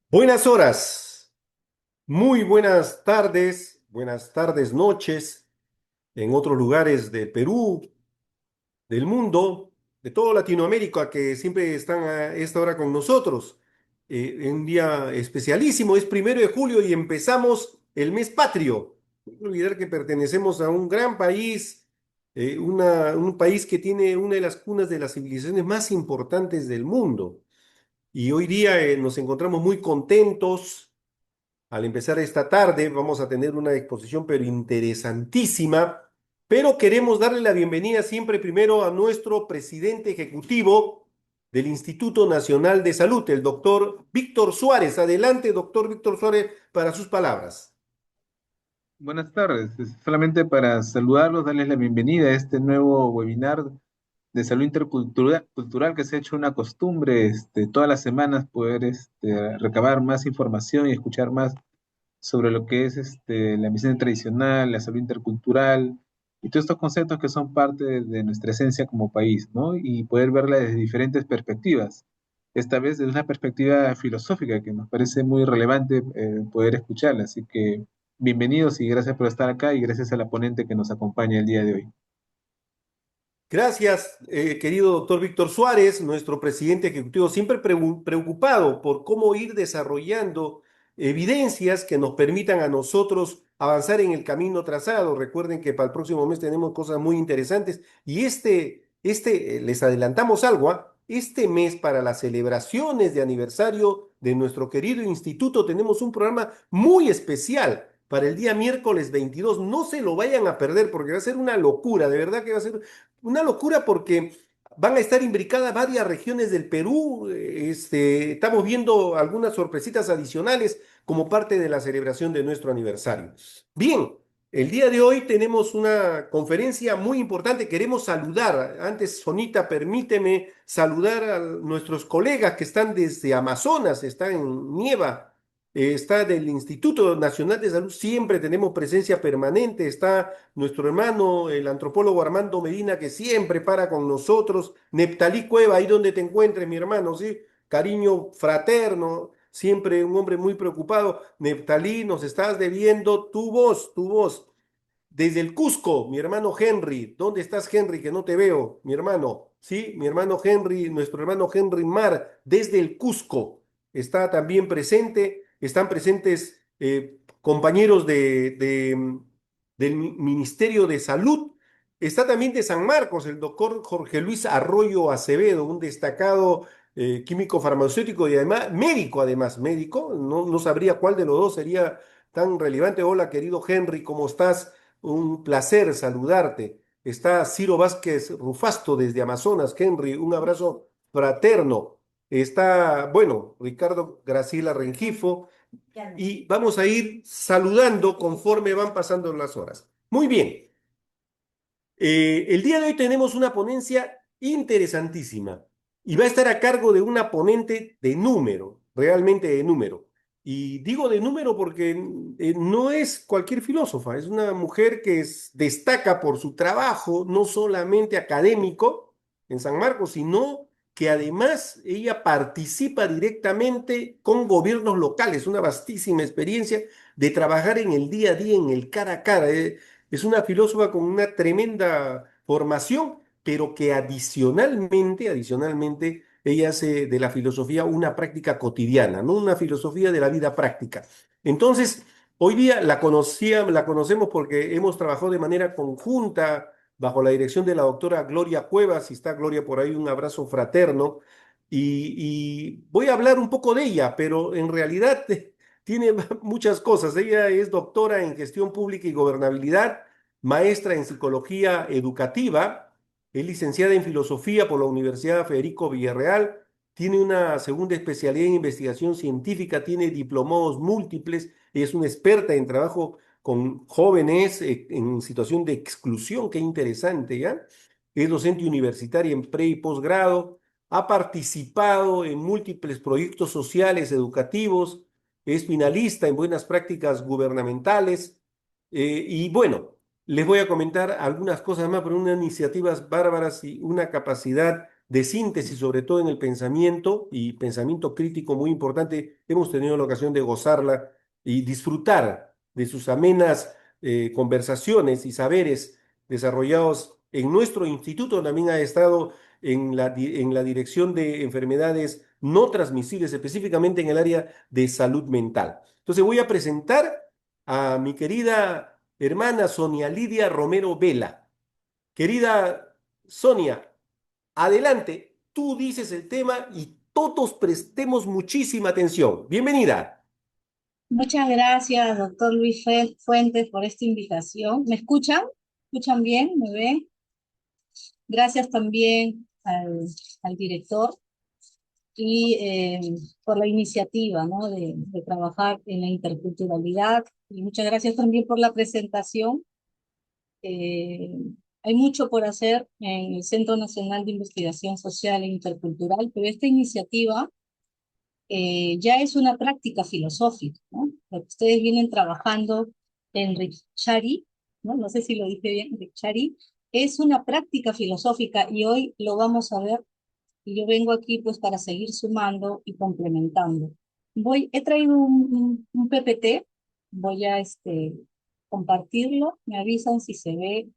Buenas horas, muy buenas tardes, noches en otros lugares de Perú, del mundo, de toda Latinoamérica que siempre están a esta hora con nosotros. Un día especialísimo, es 1 de julio y empezamos el mes patrio. No hay que olvidar que pertenecemos a un gran país, un país que tiene una de las cunas de las civilizaciones más importantes del mundo. Y hoy día nos encontramos muy contentos. Al empezar esta tarde vamos a tener una exposición pero interesantísima, pero queremos darle la bienvenida siempre primero a nuestro presidente ejecutivo del Instituto Nacional de Salud, el doctor Víctor Suárez. Adelante, doctor Víctor Suárez, para sus palabras. Buenas tardes. Solamente para saludarlos, darles la bienvenida a este nuevo webinar de salud intercultural que se ha hecho una costumbre todas las semanas poder recabar más información y escuchar más sobre lo que es la medicina tradicional, la salud intercultural y todos estos conceptos que son parte de nuestra esencia como país, ¿no? Y poder verla desde diferentes perspectivas. Esta vez desde una perspectiva filosófica que nos parece muy relevante poder escucharla. Así que bienvenidos y gracias por estar acá y gracias a la ponente que nos acompaña el día de hoy. Gracias, querido doctor Víctor Suárez, nuestro presidente ejecutivo, siempre preocupado por cómo ir desarrollando evidencias que nos permitan a nosotros avanzar en el camino trazado. Recuerden que para el próximo mes tenemos cosas muy interesantes y les adelantamos algo, ¿ah? Este mes para las celebraciones de aniversario de nuestro querido instituto tenemos un programa muy especial para el día miércoles 22. No se lo vayan a perder porque va a ser una locura, de verdad que va a ser una locura porque van a estar imbricadas varias regiones del Perú. Estamos viendo algunas sorpresitas adicionales como parte de la celebración de nuestro aniversario. Bien, el día de hoy tenemos una conferencia muy importante. Queremos saludar, antes, Sonita, permíteme saludar a nuestros colegas que están desde Amazonas, está en Nieva. Está del Instituto Nacional de Salud, siempre tenemos presencia permanente, está nuestro hermano, el antropólogo Armando Medina, que siempre para con nosotros. Neptalí Cueva, ahí donde te encuentres, mi hermano, ¿sí? Cariño fraterno, siempre un hombre muy preocupado. Neptalí, nos estás debiendo tu voz. Desde el Cusco, mi hermano Henry. ¿Dónde estás, Henry? Que no te veo, mi hermano. Sí, mi hermano Henry, nuestro hermano Henry Mar, desde el Cusco. Está también presente. Están presentes compañeros del Ministerio de Salud. Está también de San Marcos el doctor Jorge Luis Arroyo Acevedo, un destacado químico farmacéutico y además médico. No sabría cuál de los dos sería tan relevante. Hola, querido Henry, ¿cómo estás? Un placer saludarte. Está Ciro Vázquez Rufasto desde Amazonas. Henry, un abrazo fraterno. Está, bueno, Ricardo Graciela Rengifo. Y vamos a ir saludando conforme van pasando las horas. Muy bien. El día de hoy tenemos una ponencia interesantísima y va a estar a cargo de una ponente de número, realmente de número. Y digo de número porque no es cualquier filósofa, es una mujer que destaca por su trabajo, no solamente académico en San Marcos, sino que además ella participa directamente con gobiernos locales, una vastísima experiencia de trabajar en el día a día, en el cara a cara. Es una filósofa con una tremenda formación, pero que adicionalmente, ella hace de la filosofía una práctica cotidiana, ¿no? Una filosofía de la vida práctica. Entonces, hoy día la conocemos porque hemos trabajado de manera conjunta bajo la dirección de la doctora Gloria Cuevas. Si está Gloria por ahí, un abrazo fraterno. Y voy a hablar un poco de ella, pero en realidad tiene muchas cosas. Ella es doctora en gestión pública y gobernabilidad, maestra en psicología educativa, es licenciada en filosofía por la Universidad Federico Villarreal, tiene una segunda especialidad en investigación científica, tiene diplomados múltiples, es una experta en trabajo con jóvenes en situación de exclusión, qué interesante, ¿ya? Es docente universitaria en pre y posgrado, ha participado en múltiples proyectos sociales educativos, es finalista en buenas prácticas gubernamentales. Y bueno, les voy a comentar algunas cosas más, pero unas iniciativas bárbaras y una capacidad. de síntesis, sobre todo en el pensamiento y pensamiento crítico muy importante. Hemos tenido la ocasión de gozarla y disfrutar de sus amenas conversaciones y saberes desarrollados en nuestro instituto. También ha estado en la dirección de enfermedades no transmisibles, específicamente en el área de salud mental. Entonces voy a presentar a mi querida hermana Sonia Lidia Romero Vela. Querida Sonia, adelante, tú dices el tema y todos prestemos muchísima atención. Bienvenida. Muchas gracias, doctor Luis Fuentes, por esta invitación. ¿Me escuchan? ¿Escuchan bien? ¿Me ven? Gracias también al director y por la iniciativa, ¿no? de trabajar en la interculturalidad. Y muchas gracias también por la presentación. Eh, Hay mucho por hacer en el Centro Nacional de Investigación Social e Intercultural, pero esta iniciativa ya es una práctica filosófica, ¿no? Lo que ustedes vienen trabajando en Ricciari, ¿no? No sé si lo dije bien, Ricciari, es una práctica filosófica y hoy lo vamos a ver y yo vengo aquí pues para seguir sumando y complementando. He traído un PPT, voy a compartirlo, me avisan si se ve.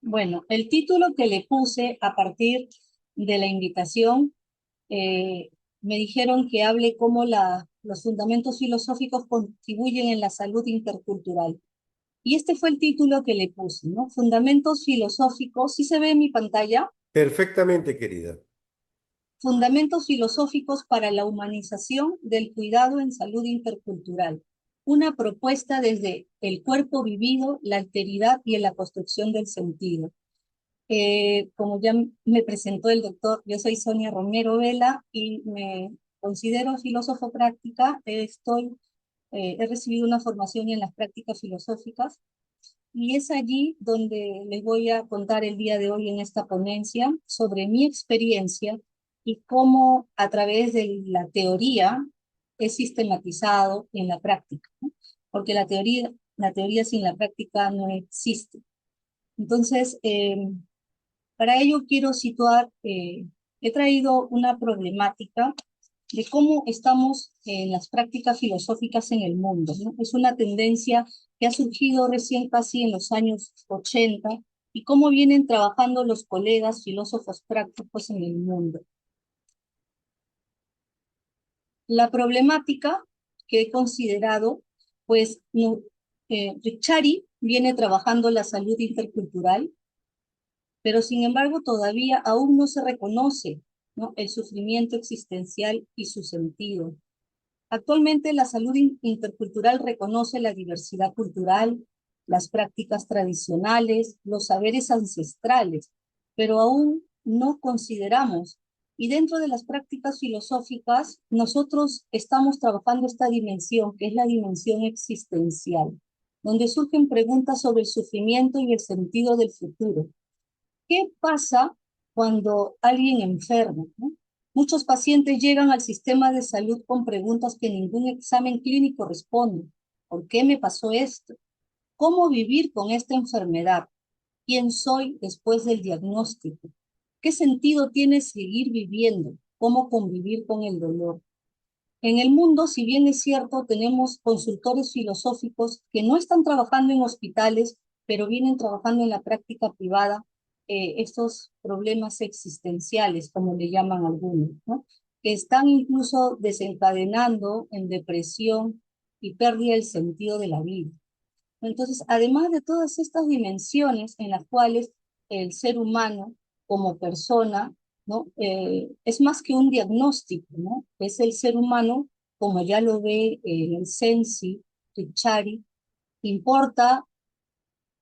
Bueno, el título que le puse a partir de la invitación, eh, me dijeron que hable cómo los fundamentos filosóficos contribuyen en la salud intercultural. Y este fue el título que le puse, ¿no? Fundamentos filosóficos, ¿sí se ve en mi pantalla? Perfectamente, querida. Fundamentos filosóficos para la humanización del cuidado en salud intercultural. Una propuesta desde el cuerpo vivido, la alteridad y en la construcción del sentido. Como ya me presentó el doctor, yo soy Sonia Romero Vela y me considero filósofo práctica. He recibido una formación en las prácticas filosóficas y es allí donde les voy a contar el día de hoy en esta ponencia sobre mi experiencia y cómo a través de la teoría he sistematizado en la práctica, ¿no? Porque la teoría sin la práctica no existe. Entonces, para ello quiero situar, he traído una problemática de cómo estamos en las prácticas filosóficas en el mundo, ¿no? Es una tendencia que ha surgido recién casi en los años 80 y cómo vienen trabajando los colegas filósofos prácticos en el mundo. La problemática que he considerado, pues, no, Ricciari viene trabajando la salud intercultural, pero sin embargo todavía aún no se reconoce, ¿no? El sufrimiento existencial y su sentido. Actualmente la salud intercultural reconoce la diversidad cultural, las prácticas tradicionales, los saberes ancestrales, pero aún no consideramos. Y dentro de las prácticas filosóficas, nosotros estamos trabajando esta dimensión, que es la dimensión existencial, donde surgen preguntas sobre el sufrimiento y el sentido del futuro. ¿Qué pasa cuando alguien enferma, ¿no? Muchos pacientes llegan al sistema de salud con preguntas que ningún examen clínico responde. ¿Por qué me pasó esto? ¿Cómo vivir con esta enfermedad? ¿Quién soy después del diagnóstico? ¿Qué sentido tiene seguir viviendo? ¿Cómo convivir con el dolor? En el mundo, si bien es cierto, tenemos consultores filosóficos que no están trabajando en hospitales, pero vienen trabajando en la práctica privada, estos problemas existenciales, como le llaman algunos, ¿no? Que están incluso desencadenando en depresión y pérdida del sentido de la vida. Entonces, además de todas estas dimensiones en las cuales el ser humano como persona, ¿no? Es más que un diagnóstico, ¿no? Es el ser humano, como ya lo ve el Sensi, Ricciari, importa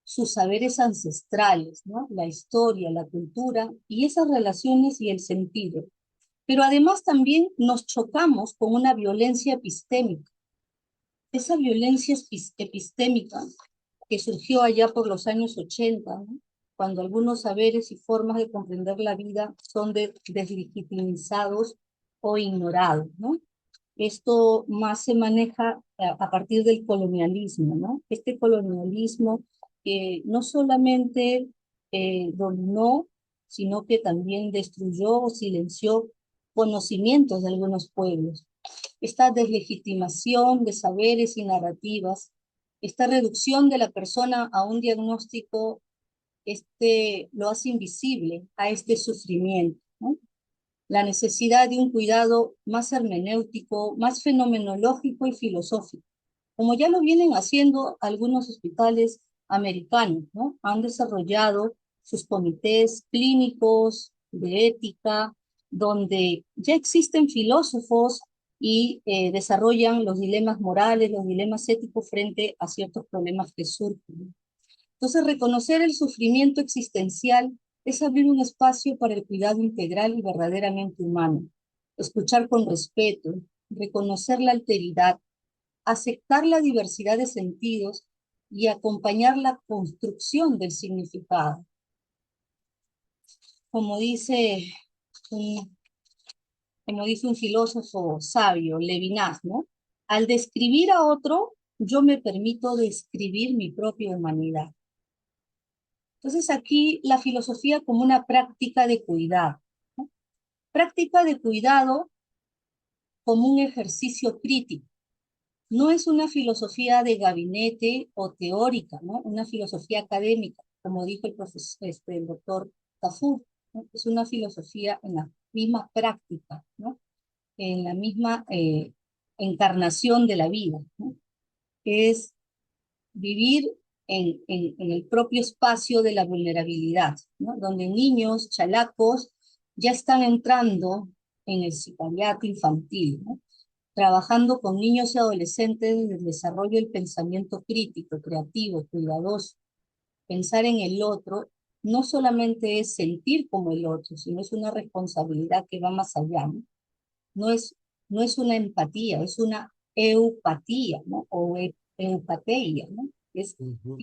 sus saberes ancestrales, ¿no? La historia, la cultura y esas relaciones y el sentido. Pero además también nos chocamos con una violencia epistémica. Esa violencia epistémica que surgió allá por los años 80, ¿no? Cuando algunos saberes y formas de comprender la vida son deslegitimizados o ignorados, ¿no? Esto más se maneja a partir del colonialismo, ¿no? Este colonialismo que no solamente dominó, sino que también destruyó o silenció conocimientos de algunos pueblos. Esta deslegitimación de saberes y narrativas, esta reducción de la persona a un diagnóstico, lo hace invisible a este sufrimiento, ¿no? La necesidad de un cuidado más hermenéutico, más fenomenológico y filosófico, como ya lo vienen haciendo algunos hospitales americanos, ¿no? Han desarrollado sus comités clínicos de ética, donde ya existen filósofos y desarrollan los dilemas morales, los dilemas éticos frente a ciertos problemas que surgen. Entonces, reconocer el sufrimiento existencial es abrir un espacio para el cuidado integral y verdaderamente humano. Escuchar con respeto, reconocer la alteridad, aceptar la diversidad de sentidos y acompañar la construcción del significado. Como dice un, como dice un filósofo sabio, Levinas, ¿no? Al describir a otro, yo me permito describir mi propia humanidad. Entonces aquí la filosofía como una práctica de cuidado, ¿no? Práctica de cuidado como un ejercicio crítico. No es una filosofía de gabinete o teórica, ¿no? Una filosofía académica, como dijo el doctor Tafur, ¿no? Es una filosofía en la misma práctica, ¿no? En la misma encarnación de la vida, ¿no? Es vivir en el propio espacio de la vulnerabilidad, ¿no? Donde niños, chalacos, ya están entrando en el sicariato infantil, ¿no? Trabajando con niños y adolescentes desde el desarrollo del pensamiento crítico, creativo, cuidadoso. Pensar en el otro no solamente es sentir como el otro, sino es una responsabilidad que va más allá, ¿no? No es, no es una empatía, es una eupatía, ¿no? O eupateia, ¿no? Es Ujú.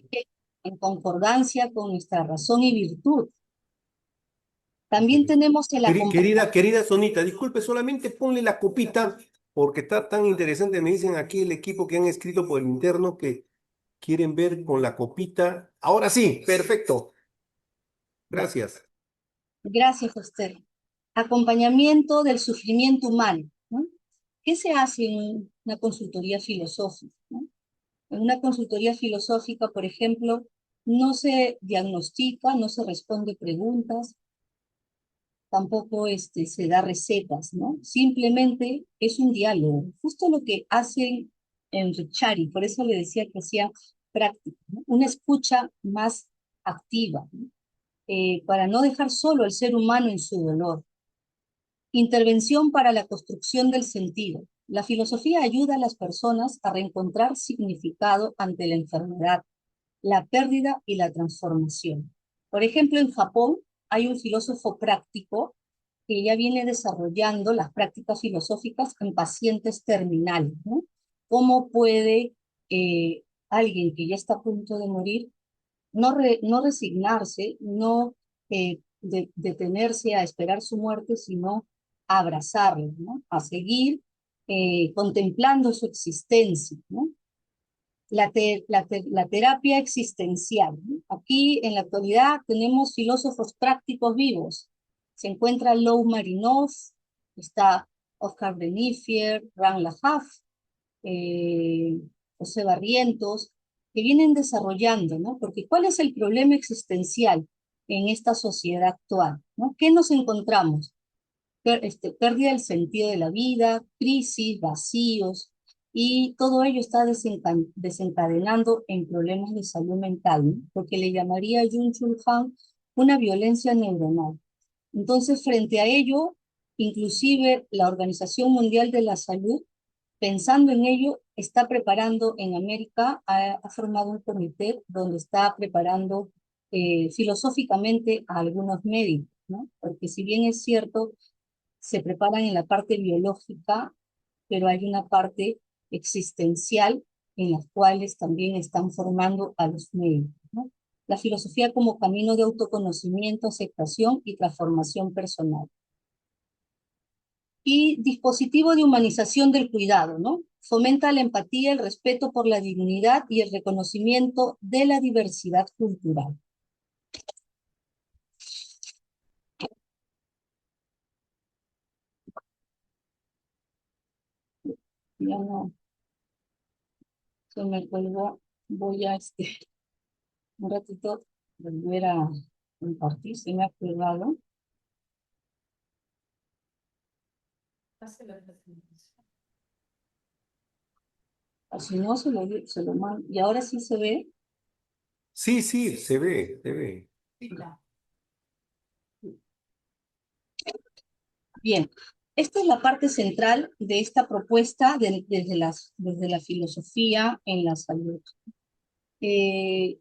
en concordancia con nuestra razón y virtud. También Interesante. tenemos el acompañamiento. Querida Sonita, disculpe, solamente ponle la copita porque está tan interesante. Me dicen aquí el equipo que han escrito por el interno que quieren ver con la copita. Ahora sí, perfecto. Gracias. Gracias a usted. Acompañamiento del sufrimiento humano, ¿no? ¿Qué se hace en una consultoría filosófica, ¿no? En una consultoría filosófica, por ejemplo, no se diagnostica, no se responde preguntas, tampoco se da recetas, ¿no? Simplemente es un diálogo, justo lo que hacen en Richari, por eso le decía que hacía práctica, ¿no? Una escucha más activa, ¿no? Para no dejar solo al ser humano en su dolor. Intervención para la construcción del sentido. La filosofía ayuda a las personas a reencontrar significado ante la enfermedad, la pérdida y la transformación. Por ejemplo, en Japón hay un filósofo práctico que ya viene desarrollando las prácticas filosóficas en pacientes terminales, ¿no? ¿Cómo puede alguien que ya está a punto de morir no resignarse, no detenerse a esperar su muerte, sino a abrazarlo, ¿no? A seguir contemplando su existencia, ¿no? La terapia existencial, ¿no? Aquí en la actualidad tenemos filósofos prácticos vivos. Se encuentra Lou Marinov, está Oscar Benifier, Ran Lahaf, eh, José Barrientos, que vienen desarrollando, ¿no? Porque ¿cuál es el problema existencial en esta sociedad actual, ¿no? ¿Qué nos encontramos? Pérdida del sentido de la vida, crisis, vacíos, y todo ello está desencadenando en problemas de salud mental, ¿no? Porque le llamaría Jung-Chul Han una violencia neuronal. Entonces, frente a ello, inclusive la Organización Mundial de la Salud, pensando en ello, está preparando en América, ha formado un comité donde está preparando filosóficamente a algunos médicos, ¿no? Porque si bien es cierto, se preparan en la parte biológica, pero hay una parte existencial en las cuales también están formando a los médicos, ¿no? La filosofía como camino de autoconocimiento, aceptación y transformación personal. Y dispositivo de humanización del cuidado, ¿no? Fomenta la empatía, el respeto por la dignidad y el reconocimiento de la diversidad cultural. Ya no, se me colgó. Voy a un ratito volver a compartir, se me ha pegado. Así no, se lo mando. Y ahora sí se ve. Sí, sí, se ve, se ve. Bien, esta es la parte central de esta propuesta desde la filosofía en la salud. He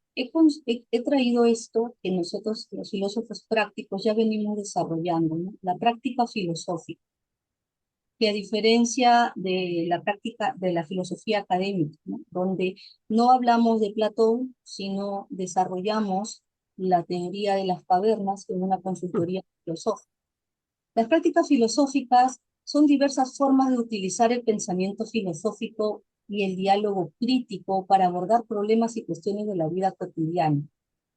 traído esto que nosotros, los filósofos prácticos, ya venimos desarrollando, ¿no? La práctica filosófica, que a diferencia de la práctica de la filosofía académica, ¿no? Donde no hablamos de Platón, sino desarrollamos la teoría de las cavernas en una consultoría filosófica. Las prácticas filosóficas son diversas formas de utilizar el pensamiento filosófico y el diálogo crítico para abordar problemas y cuestiones de la vida cotidiana,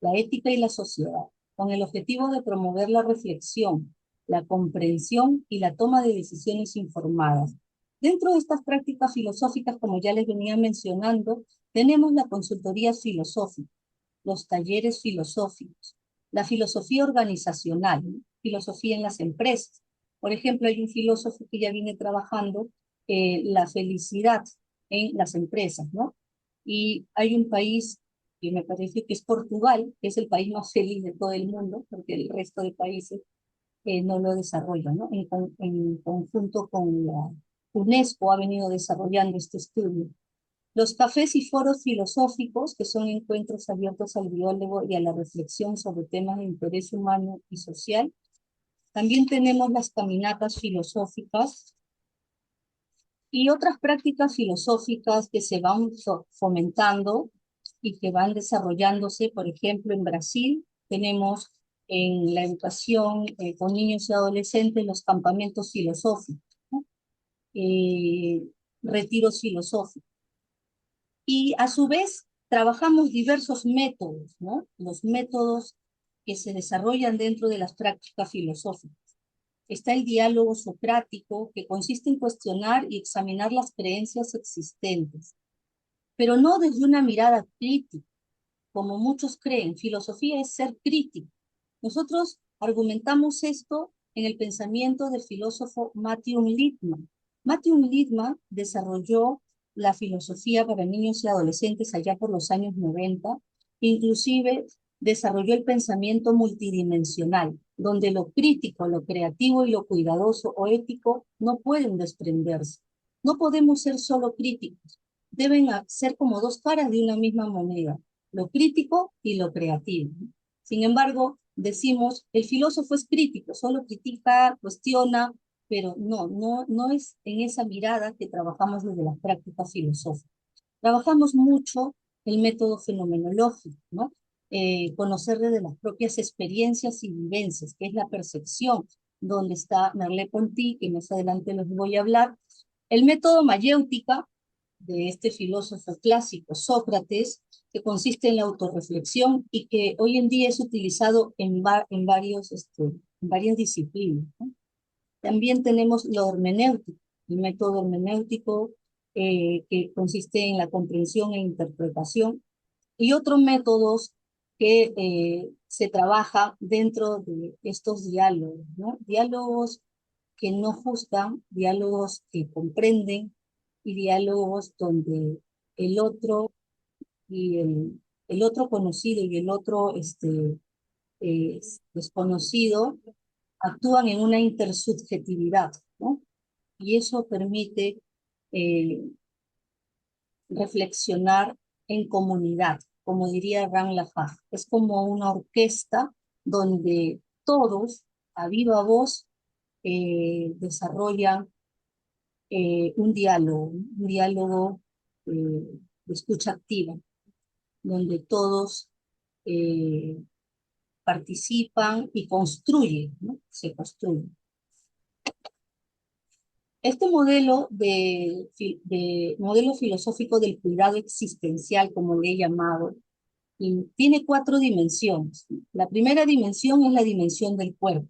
la ética y la sociedad, con el objetivo de promover la reflexión, la comprensión y la toma de decisiones informadas. Dentro de estas prácticas filosóficas, como ya les venía mencionando, tenemos la consultoría filosófica, los talleres filosóficos, la filosofía organizacional, ¿no? Filosofía en las empresas. Por ejemplo, hay un filósofo que ya viene trabajando la felicidad en las empresas, ¿no? Y hay un país que me parece que es Portugal, que es el país más feliz de todo el mundo, porque el resto de países no lo desarrollan, ¿no? En conjunto con la UNESCO ha venido desarrollando este estudio. Los cafés y foros filosóficos, que son encuentros abiertos al diálogo y a la reflexión sobre temas de interés humano y social. También tenemos las caminatas filosóficas y otras prácticas filosóficas que se van fomentando y que van desarrollándose. Por ejemplo, en Brasil tenemos en la educación con niños y adolescentes los campamentos filosóficos, ¿no? Retiros filosóficos. Y a su vez trabajamos diversos métodos, ¿no? Los métodos que se desarrollan dentro de las prácticas filosóficas. Está el diálogo socrático, que consiste en cuestionar y examinar las creencias existentes, pero no desde una mirada crítica, como muchos creen. Filosofía es ser crítico. Nosotros argumentamos esto en el pensamiento del filósofo Matthew Lipman. Matthew Lipman desarrolló la filosofía para niños y adolescentes allá por los años 90, inclusive desarrolló el pensamiento multidimensional, donde lo crítico, lo creativo y lo cuidadoso o ético no pueden desprenderse. No podemos ser solo críticos, deben ser como dos caras de una misma moneda, lo crítico y lo creativo. Sin embargo, decimos, el filósofo es crítico, solo critica, cuestiona, pero no es en esa mirada que trabajamos desde la práctica filosófica. Trabajamos mucho el método fenomenológico, ¿no? Conocer desde las propias experiencias y vivencias, que es la percepción, donde está Merleau-Ponty, que más adelante les voy a hablar. El método mayéutica, de este filósofo clásico, Sócrates, que consiste en la autorreflexión y que hoy en día es utilizado en varias disciplinas, ¿no? También tenemos la hermenéutica, el método hermenéutico que consiste en la comprensión e interpretación, y otros métodos que se trabaja dentro de estos diálogos, ¿no? Diálogos que no juzgan, diálogos que comprenden y diálogos donde el otro y el otro conocido y el otro desconocido actúan en una intersubjetividad, ¿no? Y eso permite eh, reflexionar en comunidad, como diría Ran Lafage. Es como una orquesta donde todos, a viva voz, desarrollan un diálogo de escucha activa, donde todos eh, participan y construyen, ¿no? Se construyen. Este modelo modelo filosófico del cuidado existencial, como le he llamado, y tiene 4 dimensiones. La primera dimensión es la dimensión del cuerpo.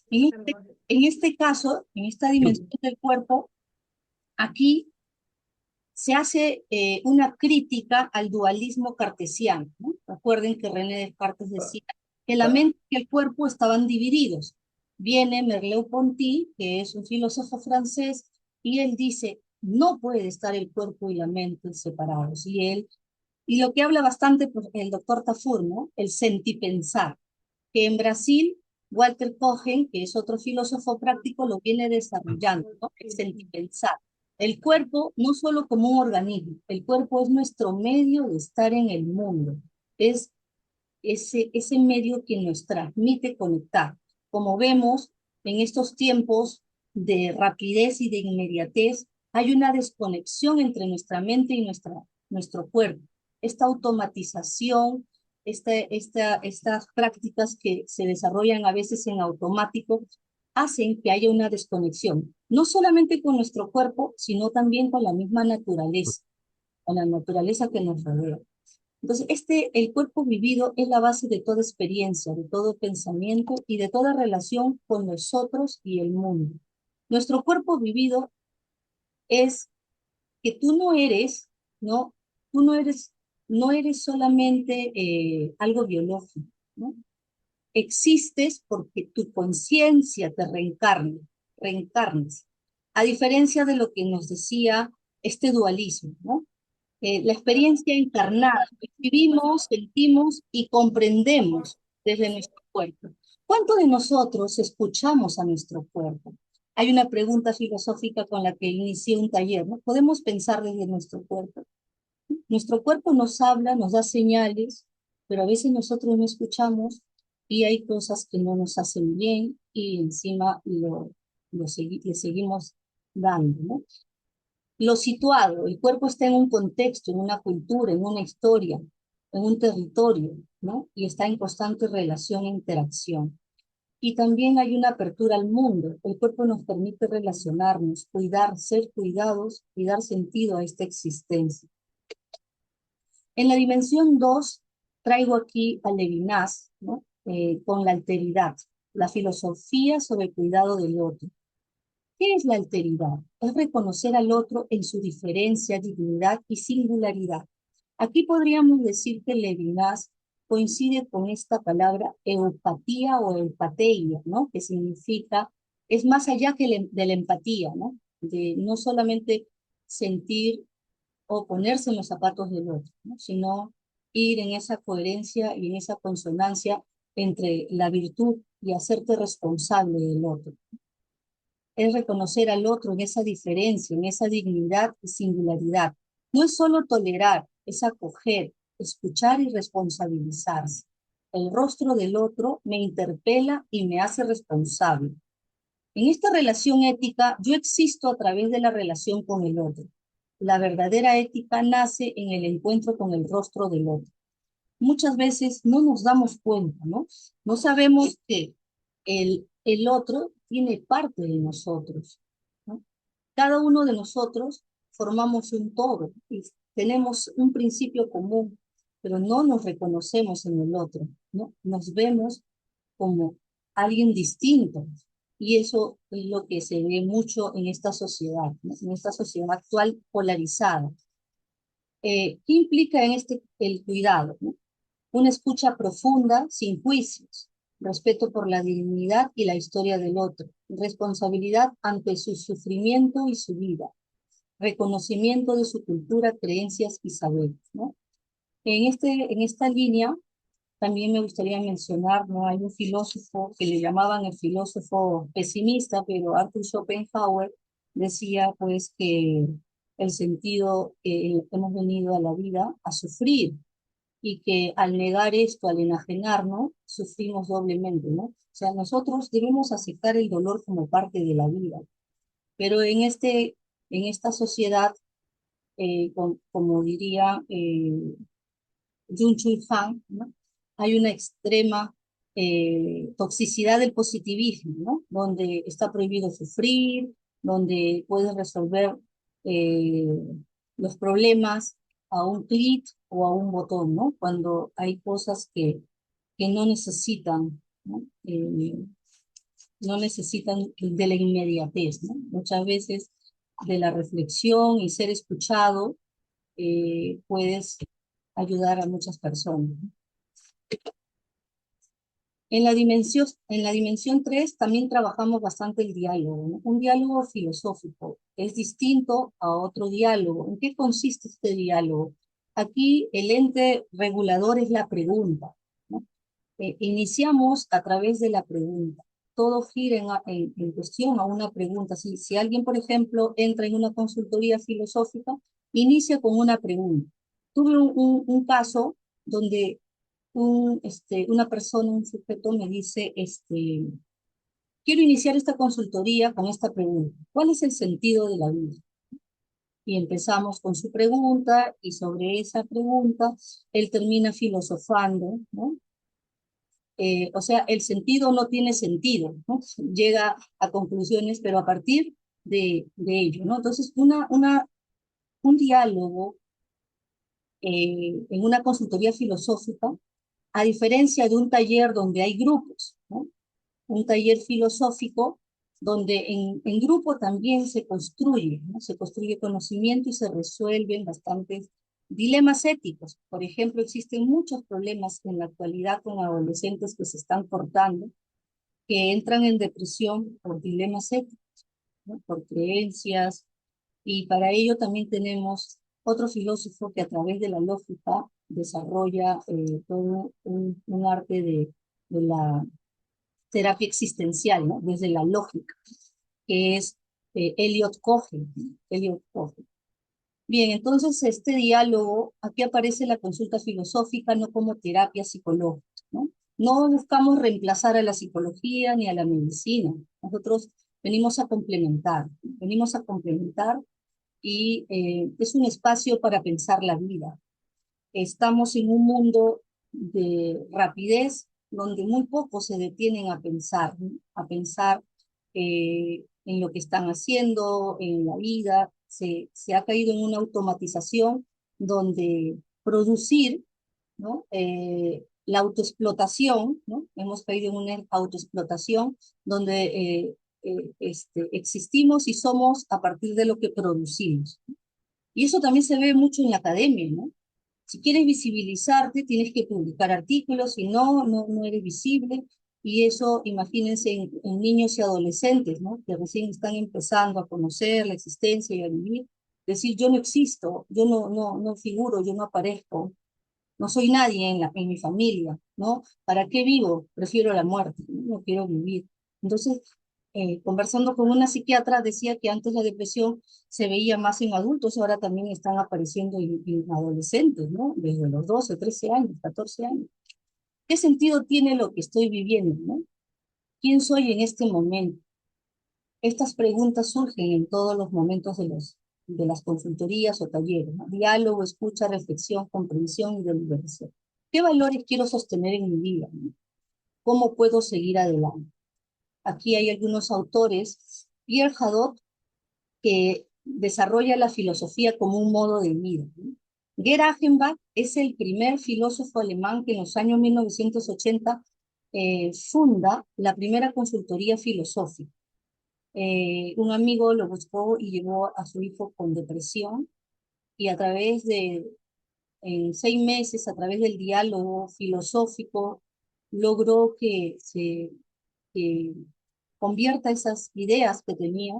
En este caso, en esta dimensión del cuerpo, aquí se hace una crítica al dualismo cartesiano, ¿no? Recuerden que René Descartes decía que la mente y el cuerpo estaban divididos. Viene Merleau-Ponty, que es un filósofo francés, y él dice, no puede estar el cuerpo y la mente separados. Y lo que habla bastante pues, el doctor Tafur, ¿no? El sentipensar, que en Brasil, Walter Cohen, que es otro filósofo práctico, lo viene desarrollando, ¿no? El sentipensar. El cuerpo no solo como un organismo, el cuerpo es nuestro medio de estar en el mundo, es ese medio que nos transmite conectar. Como vemos, en estos tiempos de rapidez y de inmediatez, hay una desconexión entre nuestra mente y nuestro cuerpo. Esta automatización, estas prácticas que se desarrollan a veces en automático, hacen que haya una desconexión, no solamente con nuestro cuerpo, sino también con la misma naturaleza, con la naturaleza que nos rodea. Entonces, el cuerpo vivido es la base de toda experiencia, de todo pensamiento y de toda relación con nosotros y el mundo. Nuestro cuerpo vivido es que tú no eres, ¿no? Tú no eres solamente algo biológico, ¿no? Existes porque tu conciencia te reencarnas. A diferencia de lo que nos decía este dualismo, ¿no? La experiencia encarnada, vivimos, sentimos y comprendemos desde nuestro cuerpo. ¿Cuánto de nosotros escuchamos a nuestro cuerpo? Hay una pregunta filosófica con la que inicié un taller, ¿no? ¿Podemos pensar desde nuestro cuerpo? Nuestro cuerpo nos habla, nos da señales, pero a veces nosotros no escuchamos y hay cosas que no nos hacen bien y encima le seguimos dando, ¿no? Lo situado, el cuerpo está en un contexto, en una cultura, en una historia, en un territorio, ¿no? Y está en constante relación e interacción. Y también hay una apertura al mundo. El cuerpo nos permite relacionarnos, cuidar, ser cuidados y dar sentido a esta existencia. En la dimensión 2 traigo aquí a Levinas, ¿no? Con la alteridad, la filosofía sobre el cuidado del otro. ¿Qué es la alteridad? Es reconocer al otro en su diferencia, dignidad y singularidad. Aquí podríamos decir que Levinas coincide con esta palabra eupatía o empateia, ¿no? Que significa, es más allá que de la empatía, ¿no? De no solamente sentir o ponerse en los zapatos del otro, ¿no? Sino ir en esa coherencia y en esa consonancia entre la virtud y hacerte responsable del otro. Es reconocer al otro en esa diferencia, en esa dignidad y singularidad. No es solo tolerar, es acoger, escuchar y responsabilizarse. El rostro del otro me interpela y me hace responsable. En esta relación ética, yo existo a través de la relación con el otro. La verdadera ética nace en el encuentro con el rostro del otro. Muchas veces no nos damos cuenta, ¿no? No sabemos que el otro tiene parte de nosotros, ¿no? Cada uno de nosotros formamos un todo y tenemos un principio común, pero no nos reconocemos en el otro, ¿no? Nos vemos como alguien distinto. Y eso es lo que se ve mucho en esta sociedad, ¿no? En esta sociedad actual polarizada. ¿Qué implica en el cuidado, ¿no? Una escucha profunda, sin juicios, respeto por la dignidad y la historia del otro, responsabilidad ante su sufrimiento y su vida, reconocimiento de su cultura, creencias y saberes, ¿no? En esta línea también me gustaría mencionar, ¿no? Hay un filósofo que le llamaban el filósofo pesimista, pero Arthur Schopenhauer decía pues que el sentido que hemos venido a la vida a sufrir y que al negar esto, al enajenarnos, sufrimos doblemente, ¿no? O sea, nosotros debemos aceptar el dolor como parte de la vida, pero en esta sociedad, como diría Jung Chul Han, ¿no? Hay una extrema toxicidad del positivismo, ¿no? Donde está prohibido sufrir, donde puedes resolver eh, los problemas a un clic o a un botón, ¿no? Cuando hay cosas que no necesitan, ¿no? No necesitan de la inmediatez, ¿no? Muchas veces de la reflexión y ser escuchado puedes ayudar a muchas personas, ¿no? En la dimensión 3 también trabajamos bastante el diálogo, ¿no? Un diálogo filosófico es distinto a otro diálogo. ¿En qué consiste este diálogo? Aquí el ente regulador es la pregunta, ¿no? Iniciamos a través de la pregunta. Todo gira en cuestión a una pregunta. Si alguien, por ejemplo, entra en una consultoría filosófica, inicia con una pregunta. Tuve un caso donde una persona, un sujeto me dice, quiero iniciar esta consultoría con esta pregunta. ¿Cuál es el sentido de la vida? Y empezamos con su pregunta y sobre esa pregunta él termina filosofando, ¿no? O sea, el sentido no tiene sentido, ¿no? Llega a conclusiones, pero a partir de ello, ¿no? Entonces, un diálogo en una consultoría filosófica, a diferencia de un taller donde hay grupos, ¿no? Un taller filosófico donde en grupo también se construye, ¿no? Se construye conocimiento y se resuelven bastantes dilemas éticos. Por ejemplo, existen muchos problemas en la actualidad con adolescentes que se están cortando, que entran en depresión por dilemas éticos, ¿no? Por creencias, y para ello también tenemos otro filósofo que a través de la lógica desarrolla todo un arte de la terapia existencial, ¿no? Desde la lógica, que es Elliot Cohen, ¿no? Elliot Cohen. Bien, entonces este diálogo, aquí aparece la consulta filosófica no como terapia psicológica, ¿no? No buscamos reemplazar a la psicología ni a la medicina. Nosotros venimos a complementar y es un espacio para pensar la vida. Estamos en un mundo de rapidez donde muy pocos se detienen a pensar, ¿no? A pensar en lo que están haciendo, en la vida. Se ha caído en una automatización donde producir, ¿no? La autoexplotación, ¿no? Hemos caído en una autoexplotación donde existimos y somos a partir de lo que producimos. Y eso también se ve mucho en la academia, ¿no? Si quieres visibilizarte, tienes que publicar artículos, si no, no eres visible. Y eso, imagínense, en niños y adolescentes, ¿no? Que recién están empezando a conocer la existencia y a vivir. Decir, yo no existo, yo no figuro, yo no aparezco, no soy nadie en mi familia, ¿no? ¿Para qué vivo? Prefiero la muerte, no quiero vivir. Entonces, conversando con una psiquiatra, decía que antes la depresión se veía más en adultos, ahora también están apareciendo en adolescentes, ¿no? Desde los 12, 13 años, 14 años. ¿Qué sentido tiene lo que estoy viviendo, no? ¿Quién soy en este momento? Estas preguntas surgen en todos los momentos de las consultorías o talleres, ¿no? Diálogo, escucha, reflexión, comprensión y deliberación. ¿Qué valores quiero sostener en mi vida, ¿no? ¿Cómo puedo seguir adelante? Aquí hay algunos autores. Pierre Hadot, que desarrolla la filosofía como un modo de vida, ¿no? Gerd Achenbach es el primer filósofo alemán que en los años 1980 funda la primera consultoría filosófica. Un amigo lo buscó y llevó a su hijo con depresión y a través en 6 meses, a través del diálogo filosófico, logró que convierta esas ideas que tenía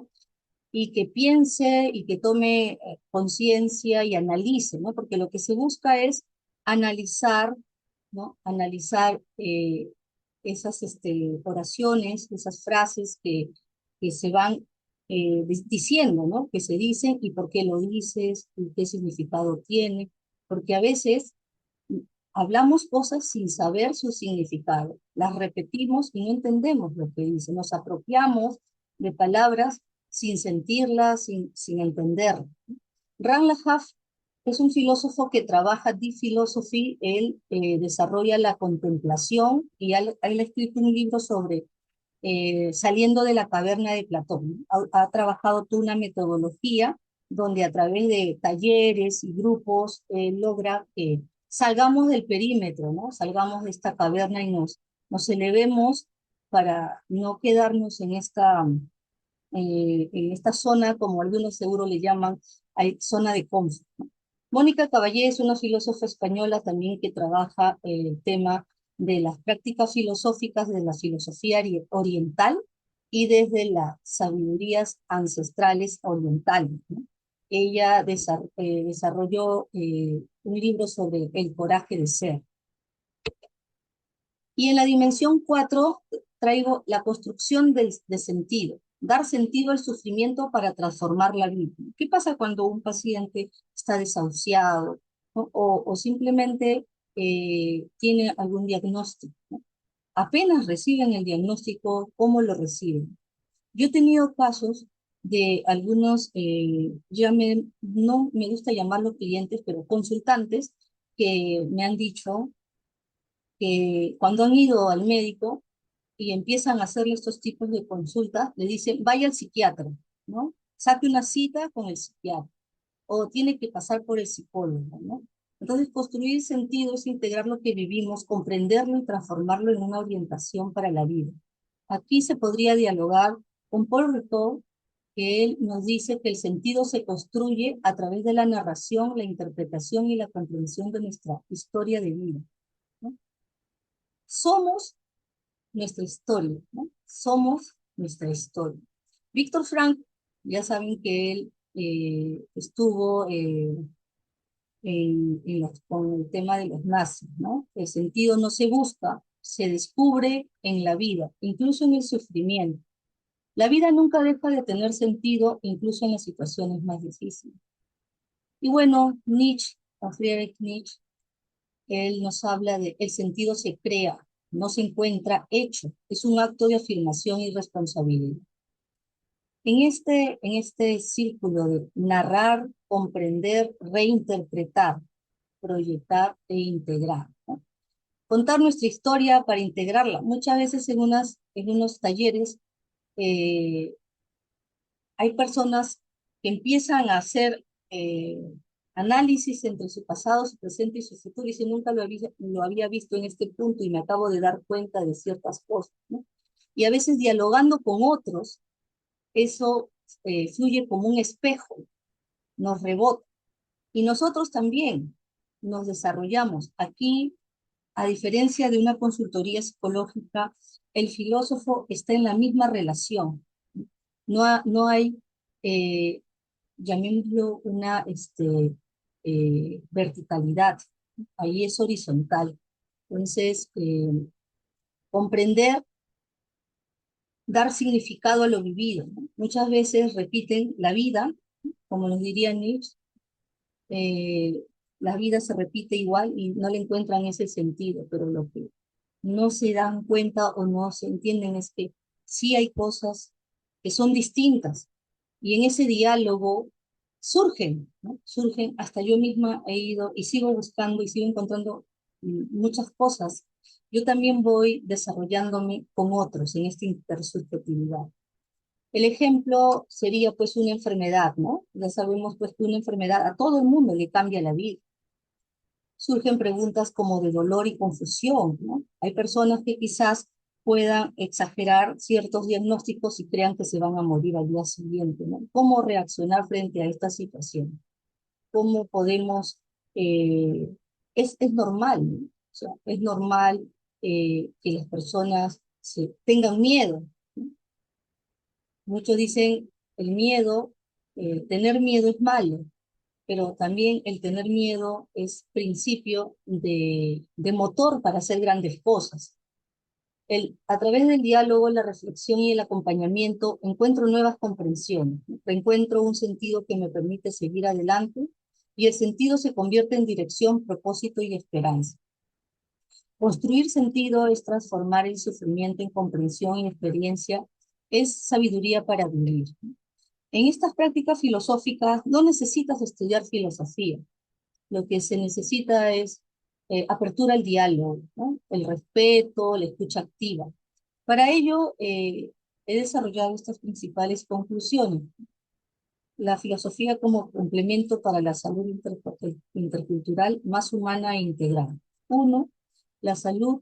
y que piense y que tome conciencia y analice, ¿no? Porque lo que se busca es analizar, ¿no? Analizar esas oraciones, esas frases que se van diciendo, ¿no? Que se dicen y por qué lo dices y qué significado tiene, porque a veces hablamos cosas sin saber su significado, las repetimos y no entendemos lo que dice, nos apropiamos de palabras sin sentirlas, sin entenderlas. Ran Lahaf es un filósofo que trabaja Deep Philosophy, él desarrolla la contemplación y él ha escrito un libro sobre saliendo de la caverna de Platón. Ha trabajado toda una metodología donde a través de talleres y grupos logra que salgamos del perímetro, ¿no? Salgamos de esta caverna y nos elevemos para no quedarnos en esta zona, como algunos seguro le llaman, hay zona de confort, ¿no? Mónica Caballé es una filósofa española también que trabaja el tema de las prácticas filosóficas de la filosofía oriental y desde las sabidurías ancestrales orientales, ¿no? Ella desarrolló un libro sobre el coraje de ser. Y en la dimensión 4 traigo la construcción de sentido, dar sentido al sufrimiento para transformar la vida. ¿Qué pasa cuando un paciente está desahuciado, ¿no? O simplemente tiene algún diagnóstico, ¿no? Apenas reciben el diagnóstico, ¿cómo lo reciben? Yo he tenido casos de algunos, no me gusta llamarlos clientes, pero consultantes que me han dicho que cuando han ido al médico y empiezan a hacerle estos tipos de consultas, le dicen, vaya al psiquiatra, ¿no? Saque una cita con el psiquiatra, o tiene que pasar por el psicólogo, ¿no? Entonces, construir sentido es integrar lo que vivimos, comprenderlo y transformarlo en una orientación para la vida. Aquí se podría dialogar con Paul Ricoeur, que él nos dice que el sentido se construye a través de la narración, la interpretación y la comprensión de nuestra historia de vida, ¿no? Somos nuestra historia, ¿no? Somos nuestra historia. Víctor Frank, ya saben que él estuvo con el tema de los nazis, ¿no? El sentido no se busca, se descubre en la vida, incluso en el sufrimiento. La vida nunca deja de tener sentido, incluso en las situaciones más difíciles. Y bueno, Nietzsche, Friedrich Nietzsche, él nos habla de el sentido se crea, no se encuentra hecho, es un acto de afirmación y responsabilidad. En este círculo de narrar, comprender, reinterpretar, proyectar e integrar, ¿no? Contar nuestra historia para integrarla. Muchas veces en unos talleres hay personas que empiezan a hacer análisis entre su pasado, su presente y su futuro, y si nunca lo había visto en este punto y me acabo de dar cuenta de ciertas cosas, ¿no? Y a veces dialogando con otros, eso fluye como un espejo, nos rebota. Y nosotros también nos desarrollamos. Aquí, a diferencia de una consultoría psicológica, el filósofo está en la misma relación. No hay, eh, llamémoslo una verticalidad, ahí es horizontal. Entonces, comprender, dar significado a lo vivido, ¿no? Muchas veces repiten la vida, como nos diría Nietzsche, eh, la vida se repite igual y no le encuentran ese sentido, pero lo que no se dan cuenta o no se entienden es que sí hay cosas que son distintas y en ese diálogo surgen, ¿no? Surgen, hasta yo misma he ido y sigo buscando y sigo encontrando muchas cosas. Yo también voy desarrollándome con otros en esta intersubjetividad. El ejemplo sería pues una enfermedad, ¿no? Ya sabemos pues que una enfermedad a todo el mundo le cambia la vida. Surgen preguntas como de dolor y confusión, ¿no? Hay personas que quizás puedan exagerar ciertos diagnósticos y crean que se van a morir al día siguiente, ¿no? ¿Cómo reaccionar frente a esta situación? ¿Cómo podemos, eh, es normal, ¿no? O sea, es normal que las personas tengan miedo, ¿no? Muchos dicen el miedo, tener miedo es malo, pero también el tener miedo es principio de motor para hacer grandes cosas. A través del diálogo, la reflexión y el acompañamiento encuentro nuevas comprensiones, ¿no? Encuentro un sentido que me permite seguir adelante y el sentido se convierte en dirección, propósito y esperanza. Construir sentido es transformar el sufrimiento en comprensión y experiencia, es sabiduría para vivir. En estas prácticas filosóficas no necesitas estudiar filosofía. Lo que se necesita es apertura al diálogo, ¿no? El respeto, la escucha activa. Para ello, he desarrollado estas principales conclusiones. La filosofía como complemento para la salud intercultural más humana e integral. Uno, la salud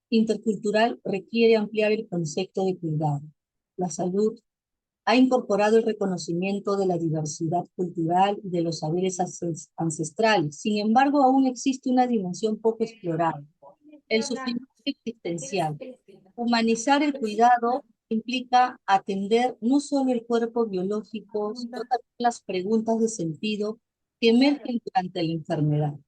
intercultural requiere ampliar el concepto de cuidado. La salud ha incorporado el reconocimiento de la diversidad cultural y de los saberes ancestrales. Sin embargo, aún existe una dimensión poco explorada, el sufrimiento existencial. Humanizar el cuidado implica atender no solo el cuerpo biológico, sino también las preguntas de sentido que emergen durante la enfermedad.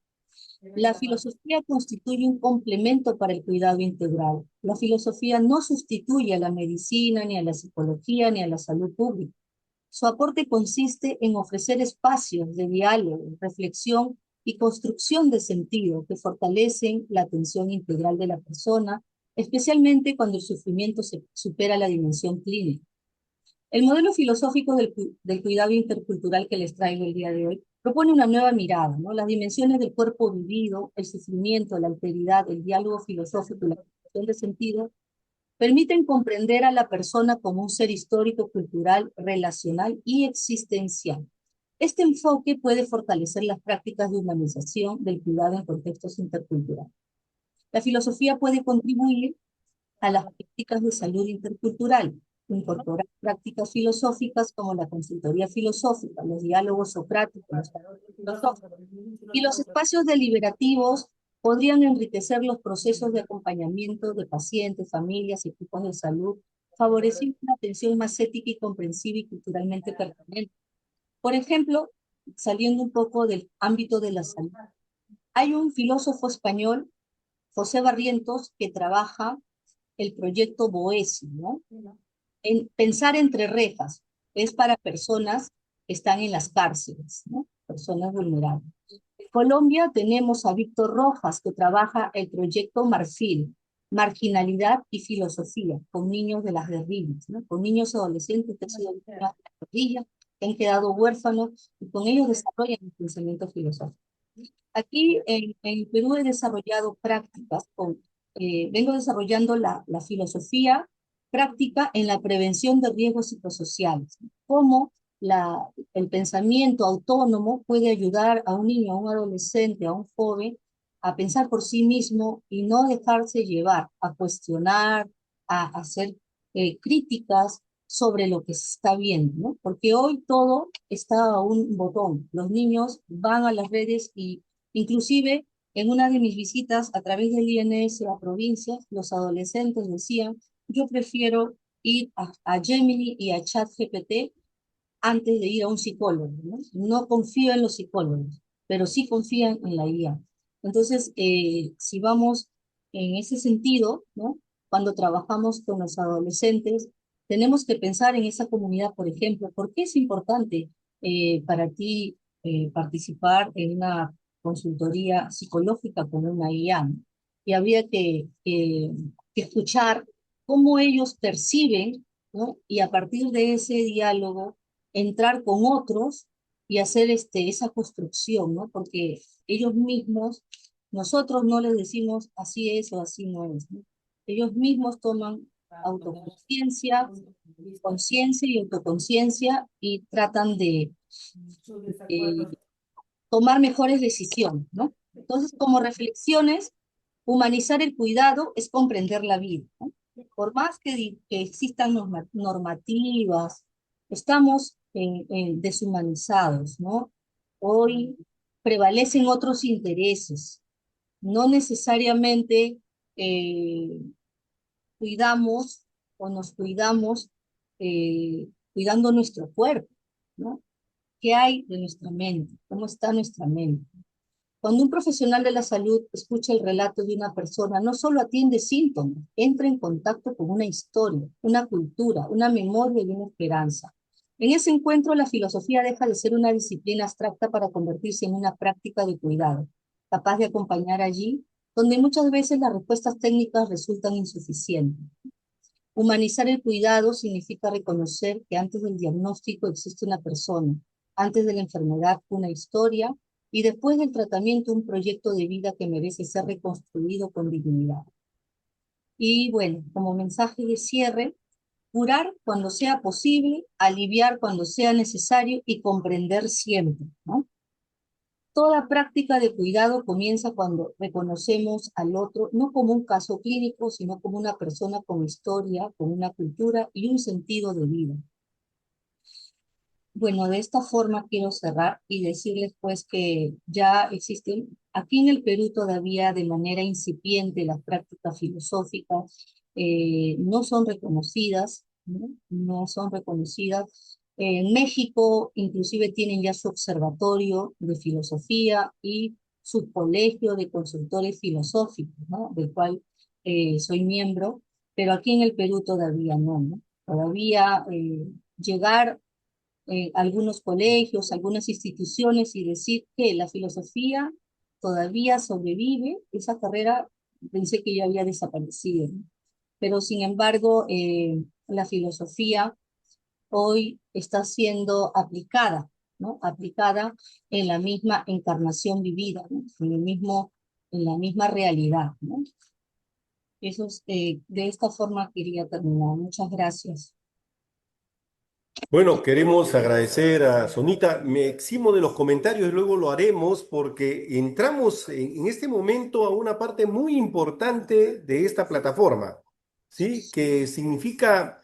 La filosofía constituye un complemento para el cuidado integral. La filosofía no sustituye a la medicina, ni a la psicología, ni a la salud pública. Su aporte consiste en ofrecer espacios de diálogo, reflexión y construcción de sentido que fortalecen la atención integral de la persona, especialmente cuando el sufrimiento supera la dimensión clínica. El modelo filosófico del cuidado intercultural que les traigo el día de hoy propone una nueva mirada, ¿no? Las dimensiones del cuerpo vivido, el sufrimiento, la alteridad, el diálogo filosófico y la construcción de sentido permiten comprender a la persona como un ser histórico, cultural, relacional y existencial. Este enfoque puede fortalecer las prácticas de humanización del cuidado en contextos interculturales. La filosofía puede contribuir a las prácticas de salud intercultural, incorporar prácticas filosóficas como la consultoría filosófica, los diálogos socráticos, los diálogos filosóficos, y los espacios deliberativos podrían enriquecer los procesos de acompañamiento de pacientes, familias, equipos de salud, favoreciendo una atención más ética y comprensiva y culturalmente pertinente. Por ejemplo, saliendo un poco del ámbito de la salud, hay un filósofo español, José Barrientos, que trabaja el proyecto Boesi, ¿no? En pensar entre rejas es para personas que están en las cárceles, ¿no? Personas vulnerables. En Colombia tenemos a Víctor Rojas, que trabaja el proyecto Marfil, Marginalidad y Filosofía, con niños de las guerrillas, ¿no? Con niños adolescentes que han sido víctimas de la guerrilla, que han quedado huérfanos, y con ellos desarrollan el pensamiento filosófico. Aquí en Perú he desarrollado prácticas vengo desarrollando la filosofía práctica en la prevención de riesgos psicosociales. Cómo el pensamiento autónomo puede ayudar a un niño, a un adolescente, a un joven a pensar por sí mismo y no dejarse llevar, a cuestionar, a hacer críticas sobre lo que se está viendo, ¿no? Porque hoy todo está a un botón. Los niños van a las redes y inclusive en una de mis visitas a través del INS a provincias, los adolescentes decían, yo prefiero ir a Gemini y a ChatGPT antes de ir a un psicólogo, ¿no? No confío en los psicólogos, pero sí confían en la IA. Entonces, si vamos en ese sentido, ¿no? Cuando trabajamos con los adolescentes, tenemos que pensar en esa comunidad, por ejemplo, ¿por qué es importante para ti participar en una consultoría psicológica con una IA? ¿No? Y habría que escuchar cómo ellos perciben, ¿no? Y a partir de ese diálogo, entrar con otros y hacer esa construcción, ¿no? Porque ellos mismos, nosotros no les decimos así es o así no es, ¿no? Ellos mismos toman autoconciencia, conciencia y autoconciencia y tratan de tomar mejores decisiones, ¿no? Entonces, como reflexiones, humanizar el cuidado es comprender la vida, ¿no? Por más que existan normativas, estamos deshumanizados, ¿no? Hoy prevalecen otros intereses, no necesariamente eh, cuidamos o nos cuidamos cuidando nuestro cuerpo, ¿no? ¿Qué hay de nuestra mente? ¿Cómo está nuestra mente? Cuando un profesional de la salud escucha el relato de una persona, no solo atiende síntomas, entra en contacto con una historia, una cultura, una memoria y una esperanza. En ese encuentro, la filosofía deja de ser una disciplina abstracta para convertirse en una práctica de cuidado, capaz de acompañar allí, donde muchas veces las respuestas técnicas resultan insuficientes. Humanizar el cuidado significa reconocer que antes del diagnóstico existe una persona, antes de la enfermedad una historia y después del tratamiento un proyecto de vida que merece ser reconstruido con dignidad. Y bueno, como mensaje de cierre, curar cuando sea posible, aliviar cuando sea necesario y comprender siempre, ¿no? Toda práctica de cuidado comienza cuando reconocemos al otro no como un caso clínico, sino como una persona con historia, con una cultura y un sentido de vida. Bueno, de esta forma quiero cerrar y decirles pues que ya existen aquí en el Perú todavía de manera incipiente las prácticas filosóficas, no son reconocidas, ¿no? No son reconocidas. En México inclusive tienen ya su observatorio de filosofía y su colegio de consultores filosóficos, ¿no? Del cual soy miembro, pero aquí en el Perú todavía no, ¿no? Todavía llegar algunos colegios, algunas instituciones y decir que la filosofía todavía sobrevive, esa carrera pensé que ya había desaparecido, ¿no? Pero sin embargo, la filosofía hoy está siendo aplicada, ¿no? Aplicada en la misma encarnación vivida, ¿no? En la misma realidad, ¿no? Eso es, de esta forma quería terminar. Muchas gracias. Bueno, queremos agradecer a Sonita. Me eximo de los comentarios y luego lo haremos porque entramos en este momento a una parte muy importante de esta plataforma, ¿sí? Que significa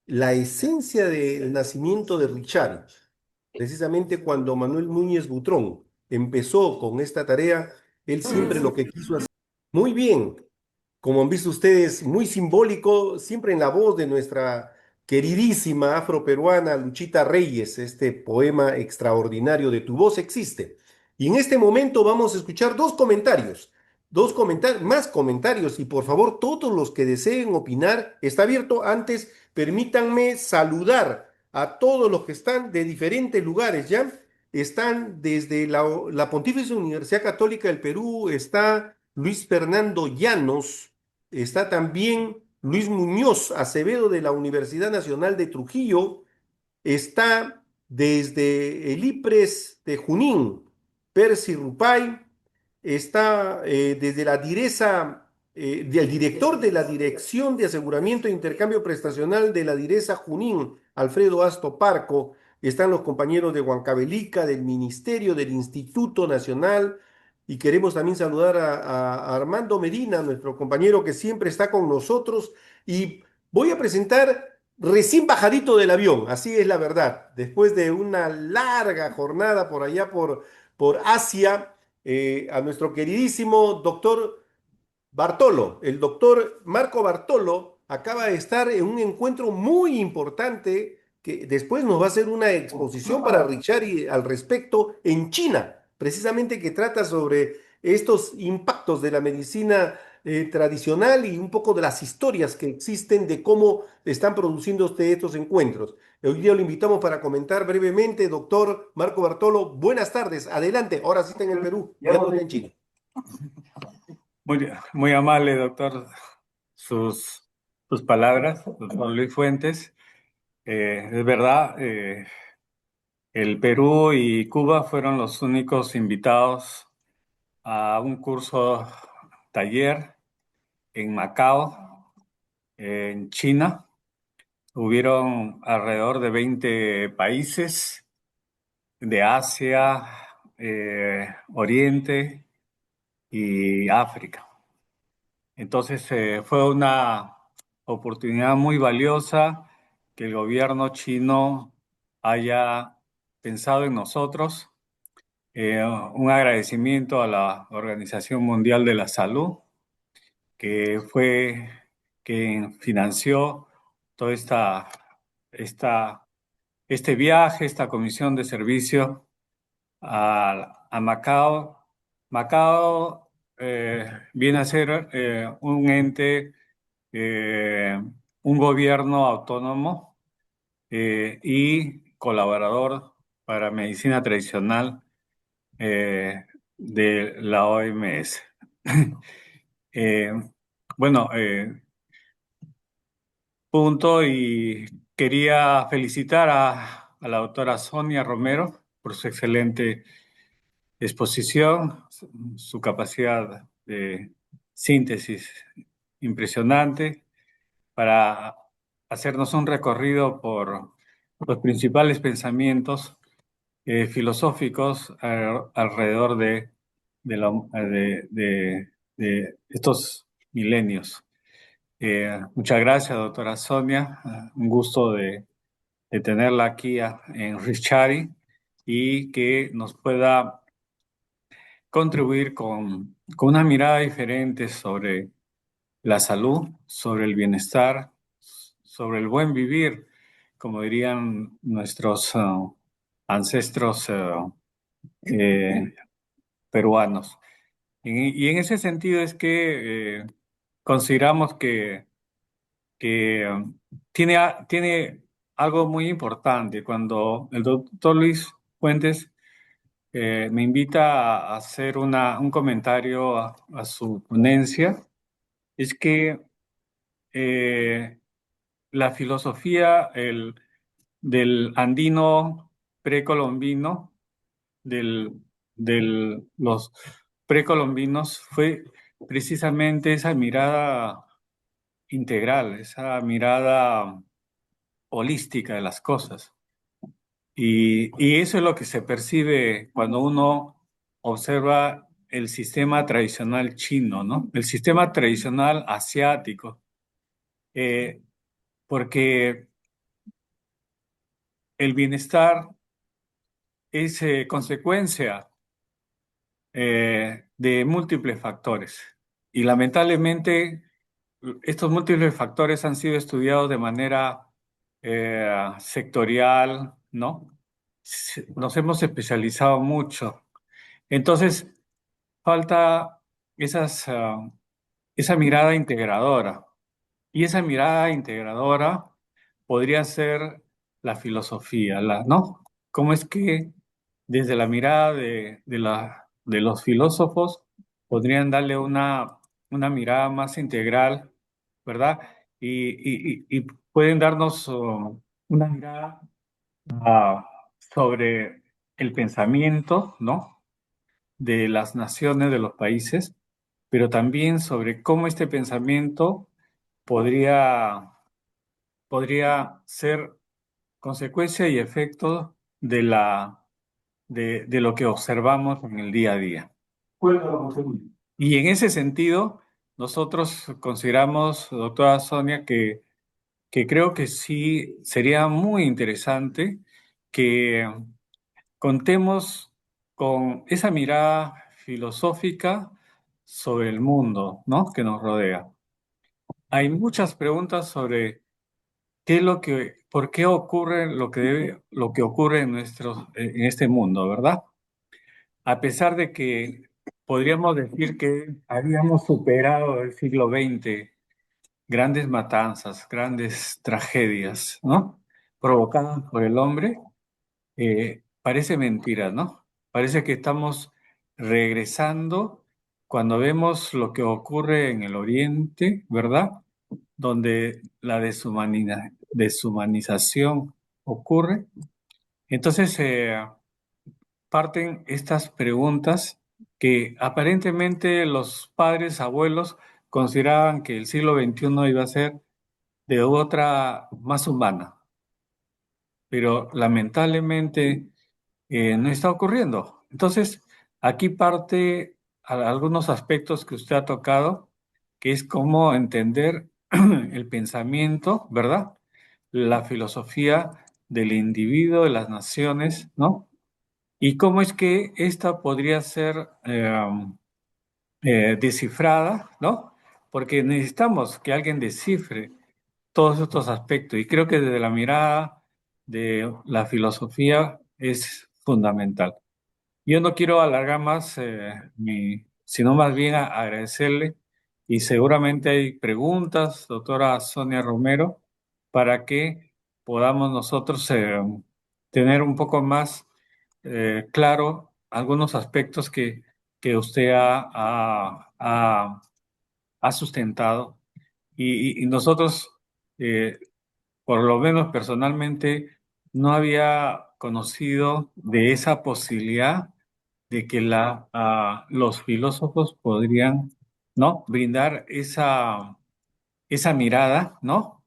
la esencia del nacimiento de Richard. Precisamente cuando Manuel Núñez Butrón empezó con esta tarea, él siempre lo que quiso hacer. Muy bien, como han visto ustedes, muy simbólico, siempre en la voz de nuestra queridísima afroperuana Luchita Reyes, este poema extraordinario de Tu voz existe. Y en este momento vamos a escuchar dos comentarios, más comentarios, y por favor, todos los que deseen opinar, está abierto. Antes, permítanme saludar a todos los que están de diferentes lugares, ¿ya? Están desde la Pontificia Universidad Católica del Perú, está Luis Fernando Llanos, está también Luis Muñoz Acevedo de la Universidad Nacional de Trujillo. Está desde el IPRES de Junín, Percy Rupay. Está desde la direza, del director de la Dirección de Aseguramiento e Intercambio Prestacional de la Direza Junín, Alfredo Asto Parco. Están los compañeros de Huancavelica, del Ministerio, del Instituto Nacional. Y queremos también saludar a Armando Medina, nuestro compañero que siempre está con nosotros. Y voy a presentar recién bajadito del avión, así es la verdad. Después de una larga jornada por allá por Asia, a nuestro queridísimo doctor Bartolo. El doctor Marco Bartolo acaba de estar en un encuentro muy importante que después nos va a hacer una exposición para Richard y al respecto en China, precisamente que trata sobre estos impactos de la medicina tradicional y un poco de las historias que existen de cómo están produciendo estos encuentros. Hoy día lo invitamos para comentar brevemente, doctor Marco Bartolo. Buenas tardes, adelante. Ahora sí está en el Perú, ya no está en Chile. Muy amable, doctor, sus, sus palabras, doctor Luis Fuentes. Es verdad, el Perú y Cuba fueron los únicos invitados a un curso taller en Macao, en China. Hubieron alrededor de 20 países de Asia, Oriente y África. Entonces fue una oportunidad muy valiosa que el gobierno chino haya pensado en nosotros. Un agradecimiento a la Organización Mundial de la Salud, que fue quien financió toda esta, este viaje, esta comisión de servicio a Macao. Macao viene a ser un ente, eh, un gobierno autónomo y colaborador para medicina tradicional de la OMS. Eh, bueno, punto y quería felicitar a la doctora Sonia Romero por su excelente exposición, su capacidad de síntesis impresionante para hacernos un recorrido por los principales pensamientos filosóficos alrededor de estos milenios. Muchas gracias, doctora Sonia. Un gusto de tenerla aquí en Richari y que nos pueda contribuir con una mirada diferente sobre la salud, sobre el bienestar, sobre el buen vivir, como dirían nuestros ancestros eh, peruanos. Y en ese sentido es que consideramos que tiene algo muy importante. Cuando el doctor Luis Fuentes me invita a hacer un comentario a su ponencia, es que eh, la filosofía del andino precolombino, los precolombinos, fue precisamente esa mirada integral, esa mirada holística de las cosas. Y eso es lo que se percibe cuando uno observa el sistema tradicional chino, ¿no? El sistema tradicional asiático, eh, porque el bienestar es consecuencia de múltiples factores. Y lamentablemente estos múltiples factores han sido estudiados de manera sectorial, ¿no? Nos hemos especializado mucho. Entonces, falta esa mirada integradora. Y esa mirada integradora podría ser la filosofía, ¿no? ¿Cómo es que desde la mirada de los filósofos podrían darle una mirada más integral, ¿verdad? Y pueden darnos una mirada ah, sobre el pensamiento, ¿no? De las naciones, de los países, pero también sobre cómo este pensamiento podría, podría ser consecuencia y efecto de lo que observamos en el día a día. Y en ese sentido, nosotros consideramos, doctora Sonia, que creo que sí sería muy interesante que contemos con esa mirada filosófica sobre el mundo, ¿no? Que nos rodea. Hay muchas preguntas sobre qué es por qué ocurre lo que ocurre en este mundo, ¿verdad? A pesar de que podríamos decir que habíamos superado el siglo XX, grandes matanzas, grandes tragedias, ¿no? Provocadas por el hombre, parece mentira, ¿no? Parece que estamos regresando cuando vemos lo que ocurre en el Oriente, ¿verdad? Donde la deshumanización ocurre. Entonces, parten estas preguntas que aparentemente los padres, abuelos, consideraban que el siglo XXI iba a ser de otra más humana, pero lamentablemente no está ocurriendo. Entonces, aquí parte algunos aspectos que usted ha tocado, que es cómo entender el pensamiento, ¿verdad? La filosofía del individuo, de las naciones, ¿no? Y cómo es que esta podría ser descifrada, ¿no? Porque necesitamos que alguien descifre todos estos aspectos y creo que desde la mirada de la filosofía es fundamental. Yo no quiero alargar más, sino más bien agradecerle y seguramente hay preguntas, doctora Sonia Romero, para que podamos nosotros tener un poco más claro algunos aspectos que usted ha sustentado y nosotros, eh, por lo menos personalmente, no había conocido de esa posibilidad de que los filósofos podrían, ¿no? brindar esa mirada, ¿no?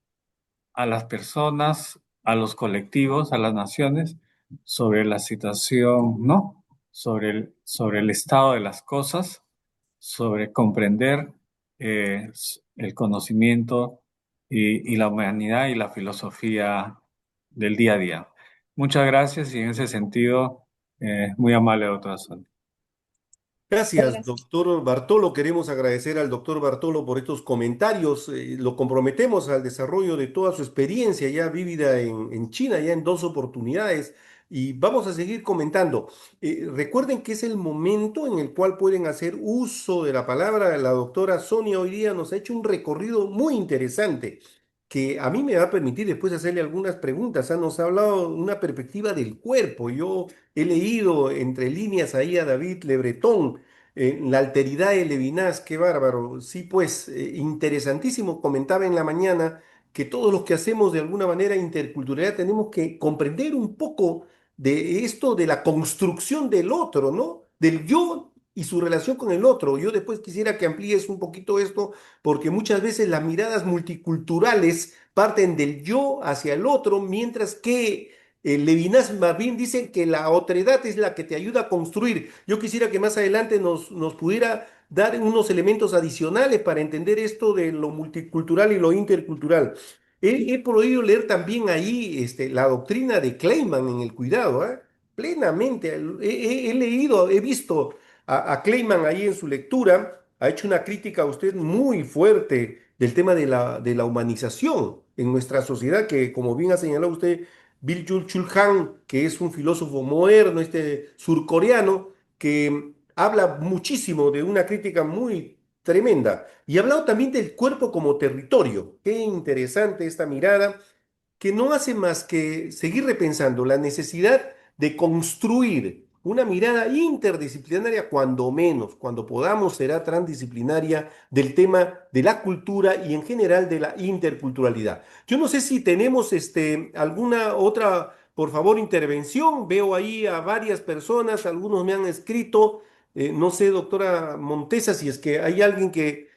A las personas, a los colectivos, a las naciones, sobre la situación, ¿no? Sobre el estado de las cosas, sobre comprender el conocimiento y la humanidad y la filosofía del día a día. Muchas gracias y en ese sentido, muy amable, doctora Sonia. Gracias, Gracias. doctor Bartolo. Queremos agradecer al doctor Bartolo por estos comentarios. Lo comprometemos al desarrollo de toda su experiencia ya vívida en China, ya en dos oportunidades, y vamos a seguir comentando. Recuerden que es el momento en el cual pueden hacer uso de la palabra. La doctora Sonia hoy día nos ha hecho un recorrido muy interesante que a mí me va a permitir después hacerle algunas preguntas. Nos ha hablado de una perspectiva del cuerpo. Yo he leído entre líneas ahí a David Le Breton, la alteridad de Levinas, qué bárbaro. Sí, pues, interesantísimo. Comentaba en la mañana que todos los que hacemos de alguna manera interculturalidad tenemos que comprender un poco de esto de la construcción del otro, ¿no? Del yo y su relación con el otro. Yo después quisiera que amplíes un poquito esto, porque muchas veces las miradas multiculturales parten del yo hacia el otro, mientras que Levinas más bien dice que la otredad es la que te ayuda a construir. Yo quisiera que más adelante nos pudiera dar unos elementos adicionales para entender esto de lo multicultural y lo intercultural. He podido leer también ahí la doctrina de Kleiman en el cuidado, ¿eh? Plenamente. He leído, he visto a Kleiman ahí en su lectura, ha hecho una crítica a usted muy fuerte del tema de la humanización en nuestra sociedad, que como bien ha señalado usted, Bill Chul Han, que es un filósofo moderno, surcoreano, que habla muchísimo de una crítica muy tremenda. Y ha hablado también del cuerpo como territorio. Qué interesante esta mirada que no hace más que seguir repensando la necesidad de construir una mirada interdisciplinaria, cuando menos, cuando podamos, será transdisciplinaria del tema de la cultura y en general de la interculturalidad. Yo no sé si tenemos alguna otra, por favor, intervención. Veo ahí a varias personas, algunos me han escrito. No sé, doctora Montesa, si es que hay alguien que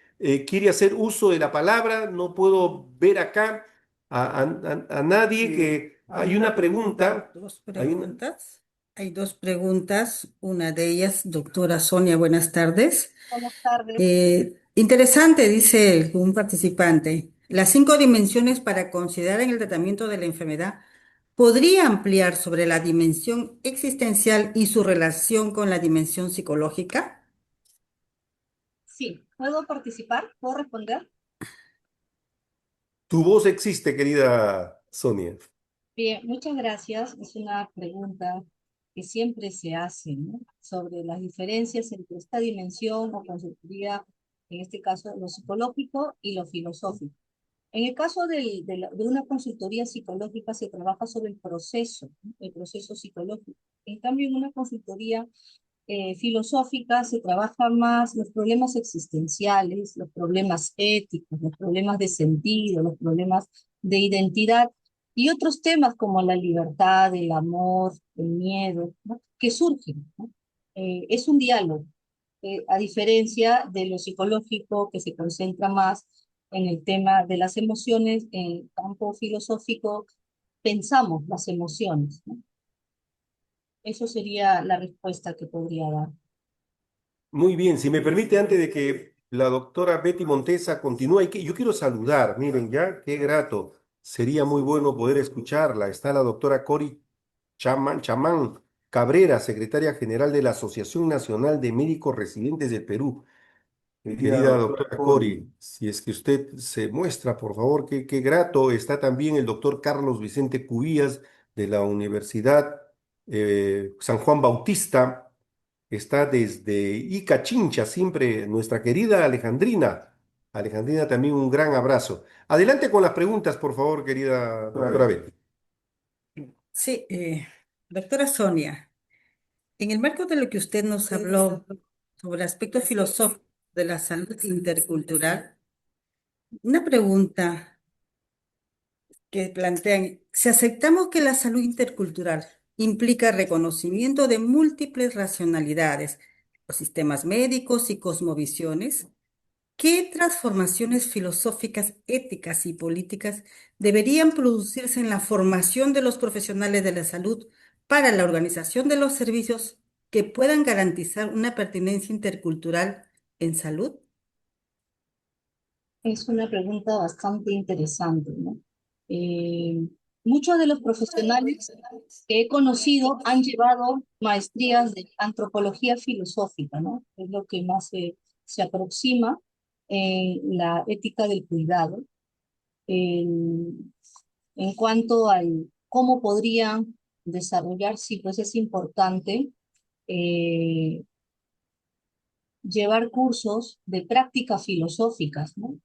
quiere hacer uso de la palabra. No puedo ver acá a nadie, Sí, que hay una pregunta. dos Hay una- preguntas. Hay dos preguntas. Una de ellas, doctora Sonia, buenas tardes. Buenas tardes. Interesante, dice un participante. Las 5 dimensiones para considerar en el tratamiento de la enfermedad podría ampliar sobre la dimensión existencial y su relación con la dimensión psicológica. Sí, ¿puedo participar? ¿Puedo responder? Tu voz existe, querida Sonia. Bien, muchas gracias. Es una pregunta que siempre se hace, ¿no? Sobre las diferencias entre esta dimensión o consultoría, en este caso lo psicológico y lo filosófico. En el caso de una consultoría psicológica se trabaja sobre ¿no? El proceso psicológico. En cambio, en una consultoría filosófica se trabaja más los problemas existenciales, los problemas éticos, los problemas de sentido, los problemas de identidad y otros temas como la libertad, el amor, el miedo, ¿no? Que surgen, ¿no? Es un diálogo, a diferencia de lo psicológico que se concentra más en el tema de las emociones. En el campo filosófico pensamos las emociones, ¿no? Eso sería la respuesta que podría dar. Muy bien, si me permite, antes de que la doctora Betty Montesa continúe, yo quiero saludar, miren, ya, qué grato. Sería muy bueno poder escucharla. Está la doctora Cori Chamán Cabrera, secretaria general de la Asociación Nacional de Médicos Residentes del Perú. Querida doctora Cori, si es que usted se muestra, por favor, qué grato. Está también el doctor Carlos Vicente Cubías de la Universidad San Juan Bautista. Está desde Ica Chincha, siempre nuestra querida Alejandrina. Alejandrina, también un gran abrazo. Adelante con las preguntas, por favor, querida doctora Betty. Sí, doctora Sonia, en el marco de lo que usted nos habló sobre el aspecto filosófico de la salud intercultural, una pregunta que plantean, si aceptamos que la salud intercultural implica reconocimiento de múltiples racionalidades, los sistemas médicos y cosmovisiones, ¿qué transformaciones filosóficas, éticas y políticas deberían producirse en la formación de los profesionales de la salud para la organización de los servicios que puedan garantizar una pertinencia intercultural en salud? Es una pregunta bastante interesante, ¿no? Eh, Muchos de los profesionales que he conocido han llevado maestrías de antropología filosófica, ¿no? Es lo que más se aproxima en la ética del cuidado. En cuanto al cómo podrían desarrollar, sí, pues es importante eh, llevar cursos de prácticas filosóficas, ¿no?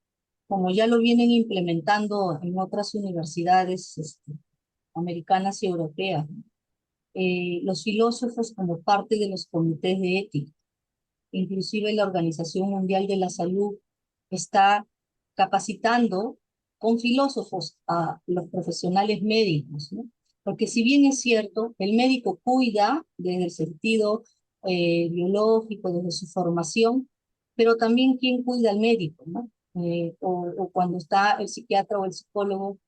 Como ya lo vienen implementando en otras universidades americanas y europeas, ¿no? Los filósofos como parte de los comités de ética. Inclusive la Organización Mundial de la Salud está capacitando con filósofos a los profesionales médicos, ¿no? Porque si bien es cierto, el médico cuida desde el sentido biológico, desde su formación, pero también quién cuida al médico, ¿no? O cuando está el psiquiatra o el psicólogo,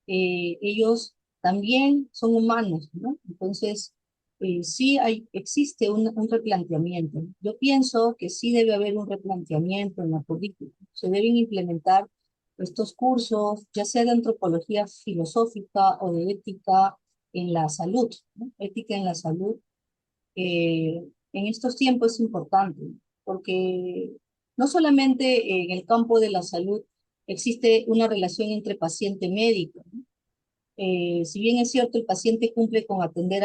ellos también son humanos, ¿no? Entonces, sí existe un replanteamiento. Yo pienso que sí debe haber un replanteamiento en la política. Se deben implementar estos cursos, ya sea de antropología filosófica o de ética en la salud, ¿no? Ética en la salud. En estos tiempos es importante, porque no solamente en el campo de la salud existe una relación entre paciente-médico, ¿no? Si bien es cierto, el paciente cumple con atender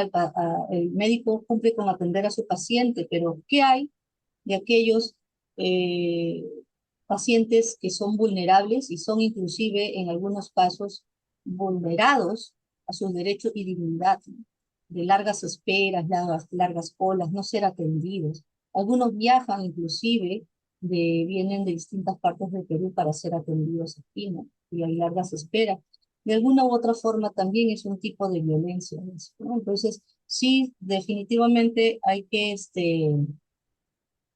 el médico cumple con atender a su paciente, pero ¿qué hay de aquellos eh, pacientes que son vulnerables y son inclusive en algunos casos vulnerados a sus derechos y dignidad, ¿no? De largas esperas, largas colas, no ser atendidos? Algunos viajan inclusive, vienen de distintas partes del Perú para ser atendidos aquí, ¿no? Y hay largas esperas. De alguna u otra forma también es un tipo de violencia, ¿no? Entonces, sí, definitivamente hay que,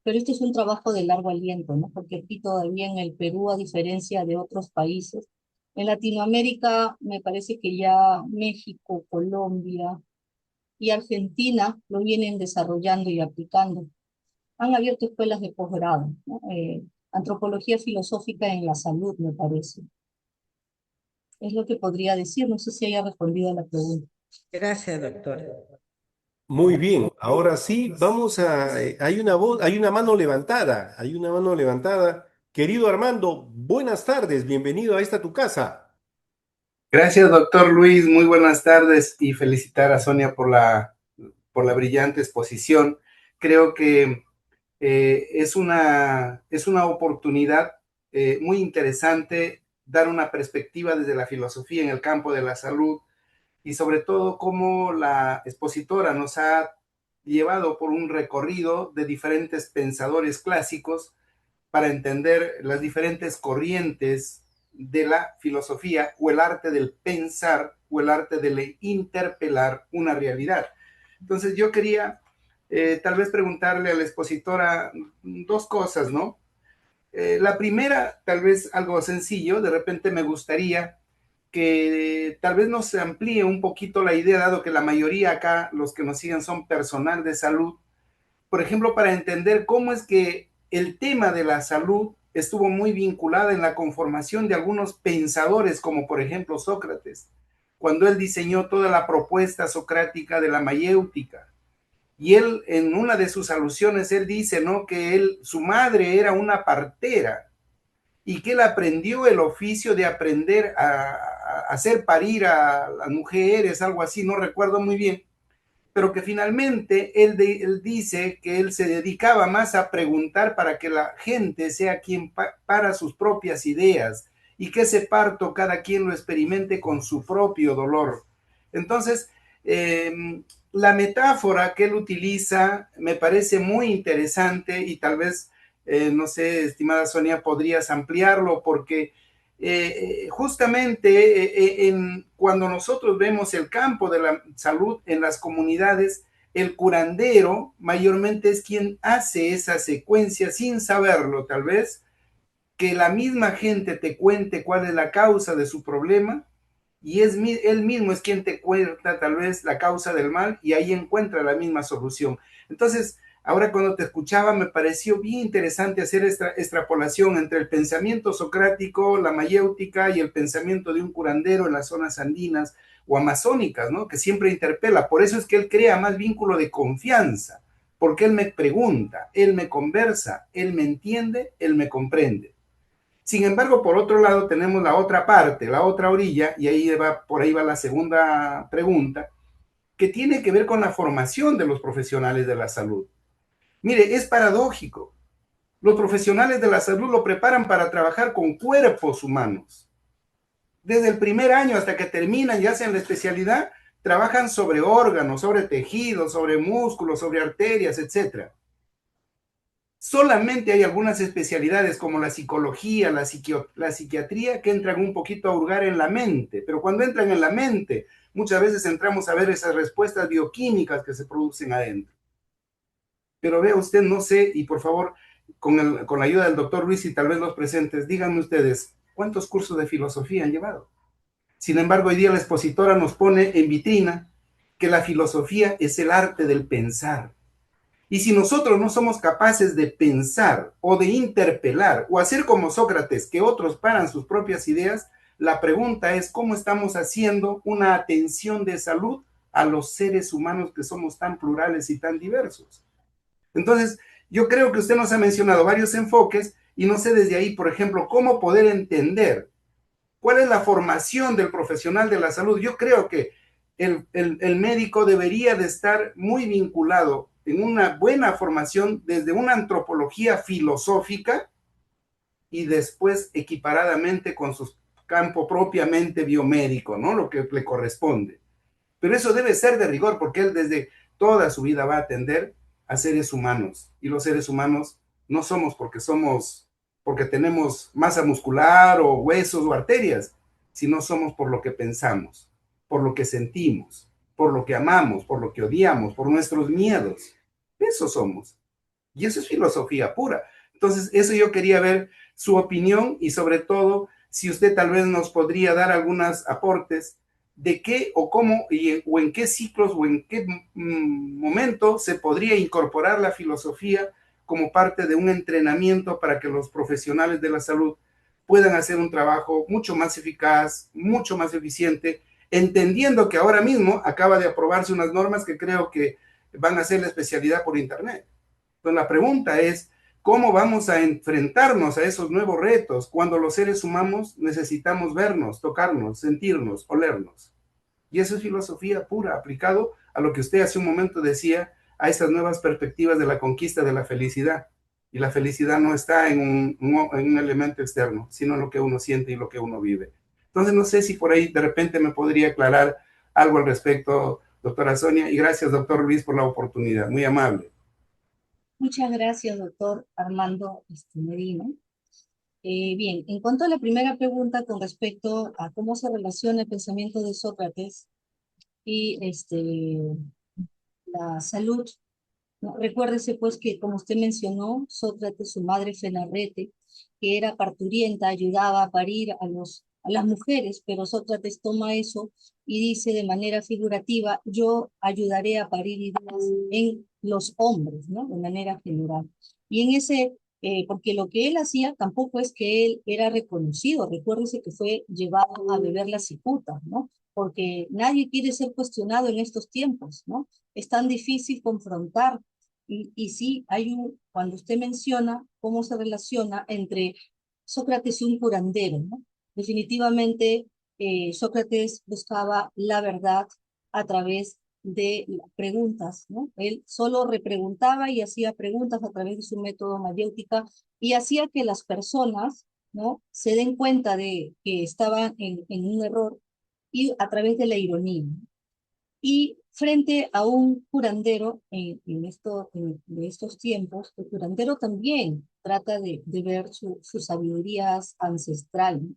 pero esto es un trabajo de largo aliento, ¿no? Porque aquí todavía en el Perú, a diferencia de otros países, en Latinoamérica me parece que ya México, Colombia y Argentina lo vienen desarrollando y aplicando. Han abierto escuelas de posgrado, ¿no? Antropología filosófica en la salud, me parece. Es lo que podría decir. No sé si haya respondido a la pregunta. Gracias, doctora. Muy bien, ahora sí, vamos a, hay una voz, hay una mano levantada, hay una mano levantada. Querido Armando, buenas tardes, bienvenido a esta tu casa. Gracias, doctor Luis. Muy buenas tardes y felicitar a Sonia por la brillante exposición. Creo que es una oportunidad muy interesante dar una perspectiva desde la filosofía en el campo de la salud y sobre todo cómo la expositora nos ha llevado por un recorrido de diferentes pensadores clásicos para entender las diferentes corrientes de la filosofía o el arte del pensar o el arte de interpelar una realidad. Entonces yo quería tal vez preguntarle a la expositora dos cosas, ¿no? La primera, tal vez algo sencillo, de repente me gustaría que tal vez nos amplíe un poquito la idea, dado que la mayoría acá, los que nos siguen son personal de salud, por ejemplo, para entender cómo es que el tema de la salud estuvo muy vinculada en la conformación de algunos pensadores, como por ejemplo Sócrates, cuando él diseñó toda la propuesta socrática de la mayéutica. Y él, en una de sus alusiones, él dice, ¿no?, que su madre era una partera y que él aprendió el oficio de aprender a hacer parir a las mujeres, algo así, no recuerdo muy bien, pero que finalmente él dice que él se dedicaba más a preguntar para que la gente sea quien para sus propias ideas y que ese parto cada quien lo experimente con su propio dolor. Entonces, la metáfora que él utiliza me parece muy interesante y tal vez, no sé, estimada Sonia, podrías ampliarlo porque justamente cuando nosotros vemos el campo de la salud en las comunidades, el curandero mayormente es quien hace esa secuencia sin saberlo tal vez, que la misma gente te cuente cuál es la causa de su problema y él mismo es quien te cuenta tal vez la causa del mal y ahí encuentra la misma solución. Entonces, ahora cuando te escuchaba me pareció bien interesante hacer esta extrapolación entre el pensamiento socrático, la mayéutica y el pensamiento de un curandero en las zonas andinas o amazónicas, ¿no? Que siempre interpela. Por eso es que él crea más vínculo de confianza, porque él me pregunta, él me conversa, él me entiende, él me comprende. Sin embargo, por otro lado, tenemos la otra parte, la otra orilla, y por ahí va la segunda pregunta, que tiene que ver con la formación de los profesionales de la salud. Mire, es paradójico. Los profesionales de la salud lo preparan para trabajar con cuerpos humanos. Desde el primer año hasta que terminan y hacen la especialidad, trabajan sobre órganos, sobre tejidos, sobre músculos, sobre arterias, etc. Solamente hay algunas especialidades como la psicología, la psiquiatría, que entran un poquito a hurgar en la mente, pero cuando entran en la mente, muchas veces entramos a ver esas respuestas bioquímicas que se producen adentro. Pero vea usted, no sé, y por favor, con la ayuda del doctor Ruiz y tal vez los presentes, díganme ustedes, ¿cuántos cursos de filosofía han llevado? Sin embargo, hoy día la expositora nos pone en vitrina que la filosofía es el arte del pensar. Y si nosotros no somos capaces de pensar o de interpelar o hacer como Sócrates, que otros paran sus propias ideas, la pregunta es cómo estamos haciendo una atención de salud a los seres humanos que somos tan plurales y tan diversos. Entonces, yo creo que usted nos ha mencionado varios enfoques y no sé desde ahí, por ejemplo, cómo poder entender cuál es la formación del profesional de la salud. Yo creo que el médico debería de estar muy vinculado en una buena formación desde una antropología filosófica y después equiparadamente con su campo propiamente biomédico, ¿no? Lo que le corresponde. Pero eso debe ser de rigor porque él desde toda su vida va a atender a seres humanos y los seres humanos no somos porque tenemos masa muscular o huesos o arterias, sino somos por lo que pensamos, por lo que sentimos, por lo que amamos, por lo que odiamos, por nuestros miedos. Eso somos. Y eso es filosofía pura. Entonces, eso yo quería ver su opinión y sobre todo, si usted tal vez nos podría dar algunos aportes de qué o cómo o en qué ciclos o en qué momento se podría incorporar la filosofía como parte de un entrenamiento para que los profesionales de la salud puedan hacer un trabajo mucho más eficaz, mucho más eficiente, entendiendo que ahora mismo acaba de aprobarse unas normas que creo que van a ser la especialidad por Internet. Entonces la pregunta es, ¿cómo vamos a enfrentarnos a esos nuevos retos cuando los seres humanos necesitamos vernos, tocarnos, sentirnos, olernos? Y eso es filosofía pura, aplicado a lo que usted hace un momento decía, a esas nuevas perspectivas de la conquista de la felicidad. Y la felicidad no está en un elemento externo, sino en lo que uno siente y lo que uno vive. Entonces no sé si por ahí de repente me podría aclarar algo al respecto, doctora Sonia, y gracias, doctor Luis, por la oportunidad. Muy amable. Muchas gracias, doctor Armando Medina. Bien, en cuanto a la primera pregunta con respecto a cómo se relaciona el pensamiento de Sócrates y la salud, ¿no? Recuérdese pues que, como usted mencionó, Sócrates, su madre Fenarrete, que era parturienta, ayudaba a parir a las mujeres, pero Sócrates toma eso y dice de manera figurativa, yo ayudaré a parir ideas en los hombres, ¿no? De manera general. Y en porque lo que él hacía tampoco es que él era reconocido, recuérdese que fue llevado a beber la cicuta, ¿no? Porque nadie quiere ser cuestionado en estos tiempos, ¿no? Es tan difícil confrontar y sí, cuando usted menciona cómo se relaciona entre Sócrates y un curandero, ¿no? Definitivamente, Sócrates buscaba la verdad a través de preguntas, ¿no? Él solo repreguntaba y hacía preguntas a través de su método mayéutica y hacía que las personas, ¿no? Se den cuenta de que estaban en un error y a través de la ironía. Y frente a un curandero de estos tiempos, el curandero también trata de ver su sabiduría ancestral, ¿no?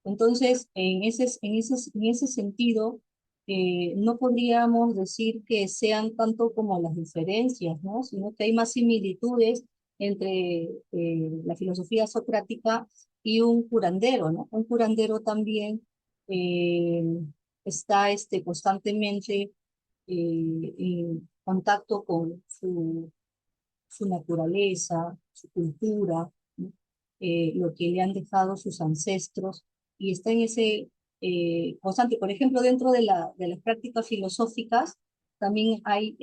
Entonces, en ese sentido, no podríamos decir que sean tanto como las diferencias, ¿no? Sino que hay más similitudes entre la filosofía socrática y un curandero, ¿no? Un curandero también eh, está constantemente en contacto con su naturaleza, su cultura, ¿no? Lo que le han dejado sus ancestros, y está en ese constante. Por ejemplo, dentro de las prácticas filosóficas también hay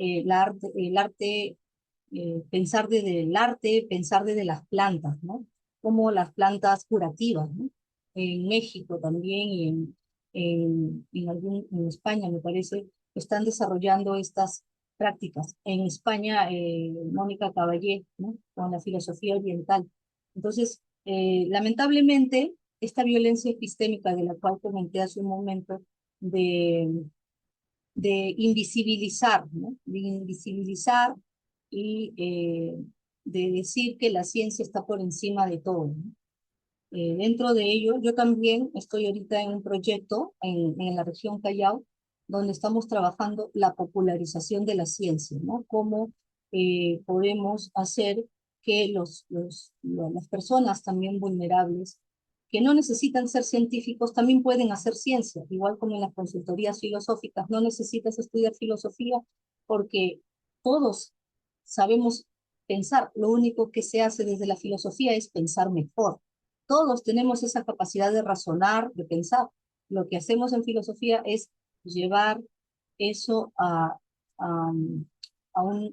pensar desde el arte, pensar desde las plantas, ¿no? Como las plantas curativas, ¿no? En México también y en España, me parece, están desarrollando estas prácticas. En España, Mónica Caballé, ¿no? Con la filosofía oriental. Entonces, lamentablemente, esta violencia epistémica de la cual comenté hace un momento, de, de invisibilizar, ¿no? De invisibilizar y de decir que la ciencia está por encima de todo, ¿no? Dentro de ello, yo también estoy ahorita en un proyecto en la región Callao, donde estamos trabajando la popularización de la ciencia, ¿no? Cómo podemos hacer que las personas también vulnerables, que no necesitan ser científicos, también pueden hacer ciencia, igual como en las consultorías filosóficas. No necesitas estudiar filosofía porque todos sabemos pensar. Lo único que se hace desde la filosofía es pensar mejor. Todos tenemos esa capacidad de razonar, de pensar. Lo que hacemos en filosofía es llevar eso a un,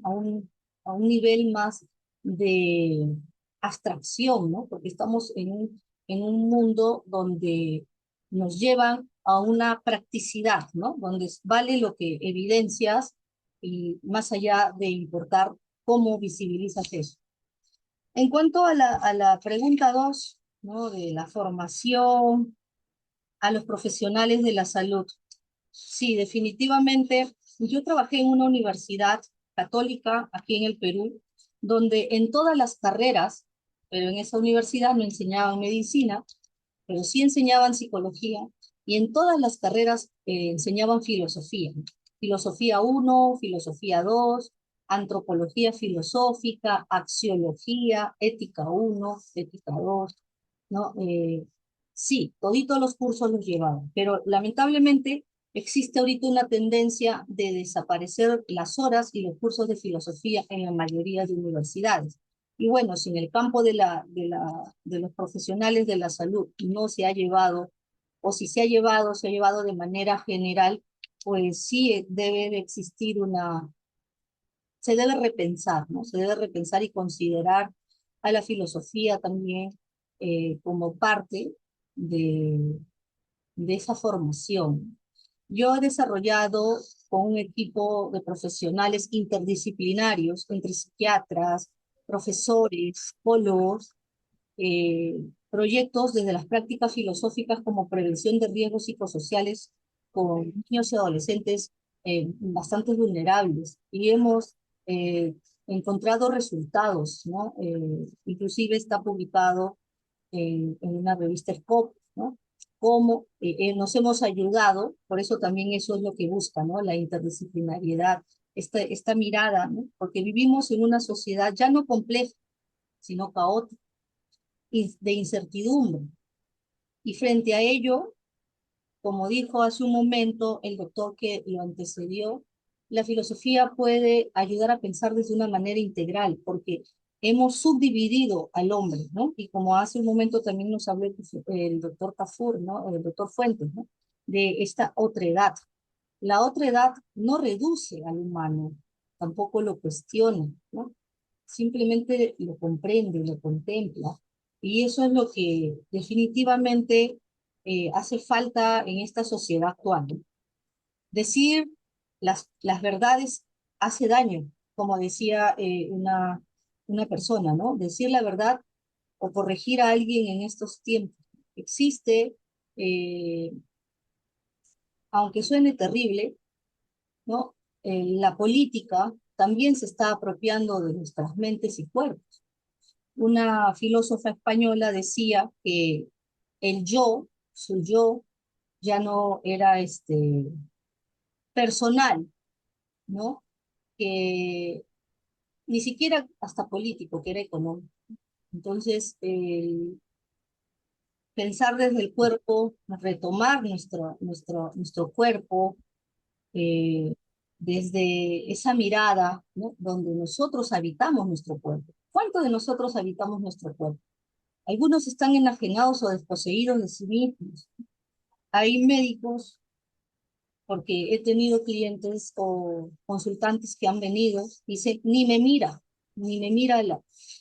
a un, a un nivel más de abstracción, ¿no? Porque estamos en un mundo donde nos llevan a una practicidad, ¿no? Donde vale lo que evidencias y más allá de importar cómo visibilizas eso. En cuanto a la pregunta 2, ¿no? De la formación a los profesionales de la salud. Sí, definitivamente. Yo trabajé en una universidad católica aquí en el Perú, donde en todas las carreras, pero en esa universidad no enseñaban medicina, pero sí enseñaban psicología, y en todas las carreras enseñaban filosofía. Filosofía 1, filosofía 2, antropología filosófica, axiología, ética 1, ética 2, ¿no? Sí, toditos los cursos los llevaban, pero lamentablemente existe ahorita una tendencia de desaparecer las horas y los cursos de filosofía en la mayoría de universidades. Y bueno, si en el campo de los profesionales de la salud no se ha llevado, o si se ha llevado de manera general, pues sí debe de existir se debe repensar, ¿no? Se debe repensar y considerar a la filosofía también como parte de, de esa formación. Yo he desarrollado con un equipo de profesionales interdisciplinarios, entre psiquiatras, profesores, psicólogos, proyectos desde las prácticas filosóficas como prevención de riesgos psicosociales con niños y adolescentes bastante vulnerables. Y hemos encontrado resultados, ¿no? Inclusive está publicado en una revista SCOP, ¿no? Cómo nos hemos ayudado, por eso también eso es lo que busca, ¿no? La interdisciplinariedad, esta mirada, ¿no? Porque vivimos en una sociedad ya no compleja, sino caótica, de incertidumbre. Y frente a ello, como dijo hace un momento el doctor que lo antecedió, la filosofía puede ayudar a pensar desde una manera integral, porque hemos subdividido al hombre, ¿no? Y como hace un momento también nos habló el doctor Tafur, ¿no? El doctor Fuentes, ¿no? De esta otra edad. La otra edad no reduce al humano, tampoco lo cuestiona, ¿no? Simplemente lo comprende, lo contempla. Y eso es lo que definitivamente hace falta en esta sociedad actual, ¿no? Decir las verdades hace daño, como decía una persona, ¿no? Decir la verdad o corregir a alguien en estos tiempos. Existe, eh, aunque suene terrible, ¿no? La política también se está apropiando de nuestras mentes y cuerpos. Una filósofa española decía que el yo, su yo, ya no era personal, ¿no? Que ni siquiera hasta político, que era económico. Entonces, pensar desde el cuerpo, retomar nuestro cuerpo, eh, desde esa mirada, ¿no? Donde nosotros habitamos nuestro cuerpo. ¿Cuánto de nosotros habitamos nuestro cuerpo? Algunos están enajenados o desposeídos de sí mismos. Hay médicos, porque he tenido clientes o consultantes que han venido, y dicen, ni me mira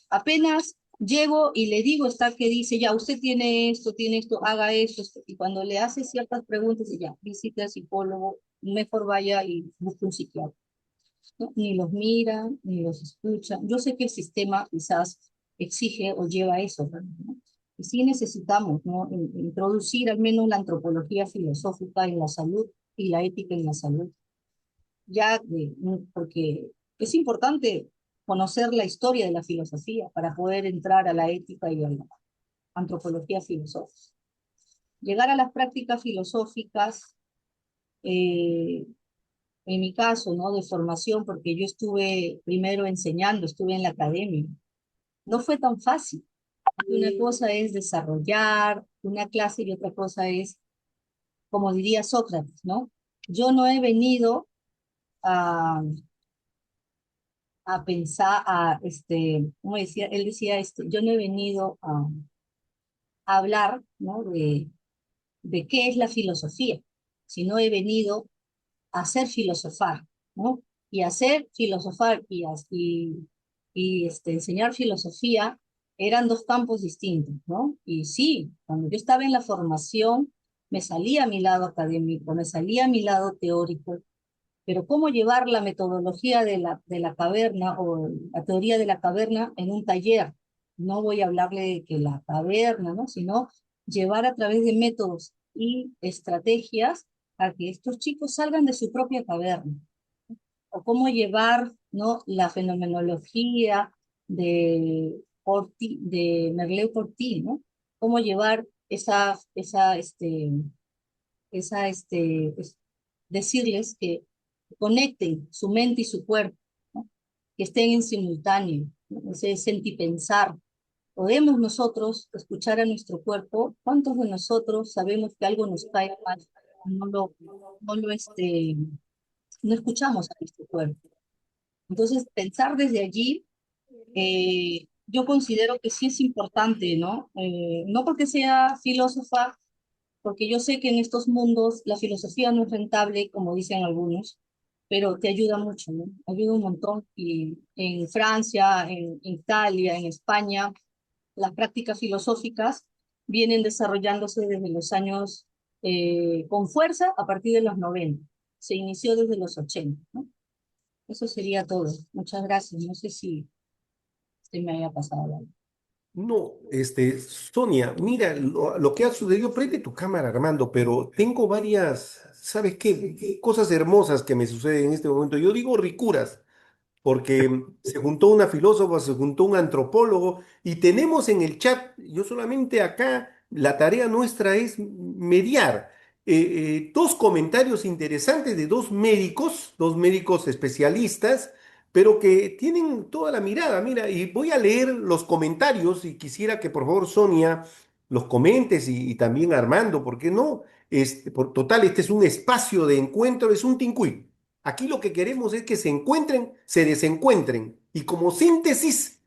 apenas llego y le digo, está que dice, ya, usted tiene esto, haga esto, y cuando le hace ciertas preguntas, dice, ya, visite al psicólogo, mejor vaya y busque un psiquiatra, ¿no? Ni los mira, ni los escucha. Yo sé que el sistema quizás exige o lleva eso, ¿no? Y sí necesitamos, ¿no? Introducir al menos la antropología filosófica en la salud y la ética en la salud, porque es importante conocer la historia de la filosofía para poder entrar a la ética y a la antropología filosófica. Llegar a las prácticas filosóficas, eh, en mi caso, ¿no? De formación, porque yo estuve primero enseñando, estuve en la academia. No fue tan fácil. Una cosa es desarrollar una clase y otra cosa es, como diría Sócrates, ¿no? Yo no he venido a, a pensar, ¿cómo decía? Él decía, yo no he venido a hablar, ¿no? De qué es la filosofía, sino he venido a hacer filosofar, ¿no? Y hacer filosofar enseñar filosofía eran dos campos distintos, ¿no? Y sí, cuando yo estaba en la formación, me salía a mi lado académico, me salía a mi lado teórico, pero cómo llevar la metodología de la caverna o la teoría de la caverna en un taller. No voy a hablarle de que la caverna, ¿no? Sino llevar a través de métodos y estrategias a que estos chicos salgan de su propia caverna. O cómo llevar, ¿no? La fenomenología de Merleau-Ponty, ¿no? Cómo llevar decirles que conecten su mente y su cuerpo, ¿no? Que estén en simultáneo, ¿no? Ese sentipensar. ¿Podemos nosotros escuchar a nuestro cuerpo? ¿Cuántos de nosotros sabemos que algo nos cae mal? No lo, no lo, no escuchamos a nuestro cuerpo. Entonces, pensar desde allí, yo considero que sí es importante, ¿no? No porque sea filósofa, porque yo sé que en estos mundos la filosofía no es rentable, como dicen algunos, pero te ayuda mucho, ¿no? Ayuda un montón. Y en Francia, en Italia, en España, las prácticas filosóficas vienen desarrollándose desde los años, con fuerza a partir de los 90. Se inició desde los 80, ¿no? Eso sería todo. Muchas gracias. No sé si se me haya pasado algo. No, Sonia, mira, lo que ha sucedido, prende tu cámara, Armando, pero tengo varias, ¿sabes qué? Cosas hermosas que me suceden en este momento. Yo digo ricuras, porque se juntó una filósofa, se juntó un antropólogo y tenemos en el chat, yo solamente acá, la tarea nuestra es mediar dos comentarios interesantes de dos médicos especialistas, pero que tienen toda la mirada. Mira, y voy a leer los comentarios y quisiera que por favor Sonia los comentes y también Armando, ¿por qué no? Total, este es un espacio de encuentro, es un tincuí. Aquí lo que queremos es que se encuentren, se desencuentren y como síntesis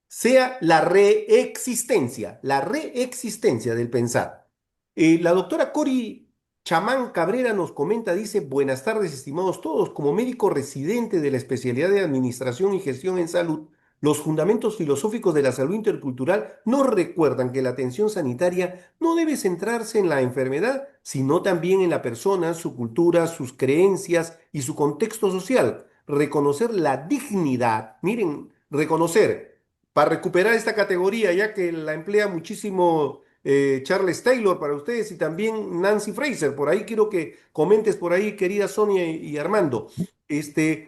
sea la reexistencia del pensar. La doctora Cori Chamán Cabrera nos comenta, dice, buenas tardes, estimados todos. Como médico residente de la especialidad de Administración y Gestión en Salud, los fundamentos filosóficos de la salud intercultural nos recuerdan que la atención sanitaria no debe centrarse en la enfermedad, sino también en la persona, su cultura, sus creencias y su contexto social. Reconocer la dignidad, miren, reconocer para recuperar esta categoría, ya que la emplea muchísimo Charles Taylor para ustedes y también Nancy Fraser. Por ahí quiero que comentes por ahí, querida Sonia y Armando.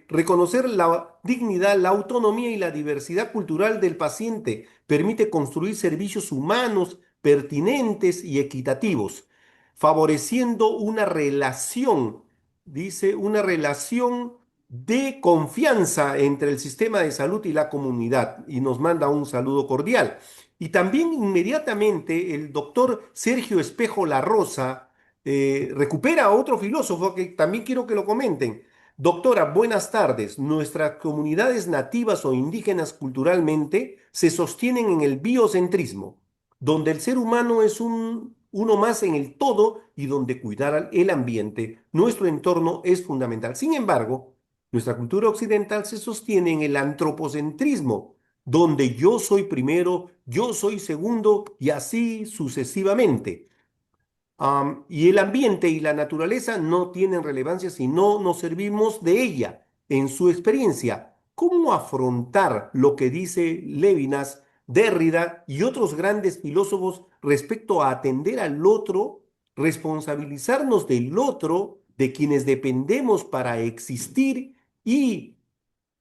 Reconocer la dignidad, la autonomía y la diversidad cultural del paciente permite construir servicios humanos pertinentes y equitativos, favoreciendo una relación, dice, una relación de confianza entre el sistema de salud y la comunidad, y nos manda un saludo cordial. Y también inmediatamente el doctor Sergio Espejo La Rosa recupera a otro filósofo que también quiero que lo comenten. Doctora, buenas tardes. Nuestras comunidades nativas o indígenas culturalmente se sostienen en el biocentrismo, donde el ser humano es uno más en el todo y donde cuidar el ambiente, nuestro entorno es fundamental. Sin embargo, nuestra cultura occidental se sostiene en el antropocentrismo, donde yo soy primero, yo soy segundo y así sucesivamente. Y el ambiente y la naturaleza no tienen relevancia si no nos servimos de ella. En su experiencia, ¿cómo afrontar lo que dice Lévinas, Derrida y otros grandes filósofos respecto a atender al otro, responsabilizarnos del otro, de quienes dependemos para existir y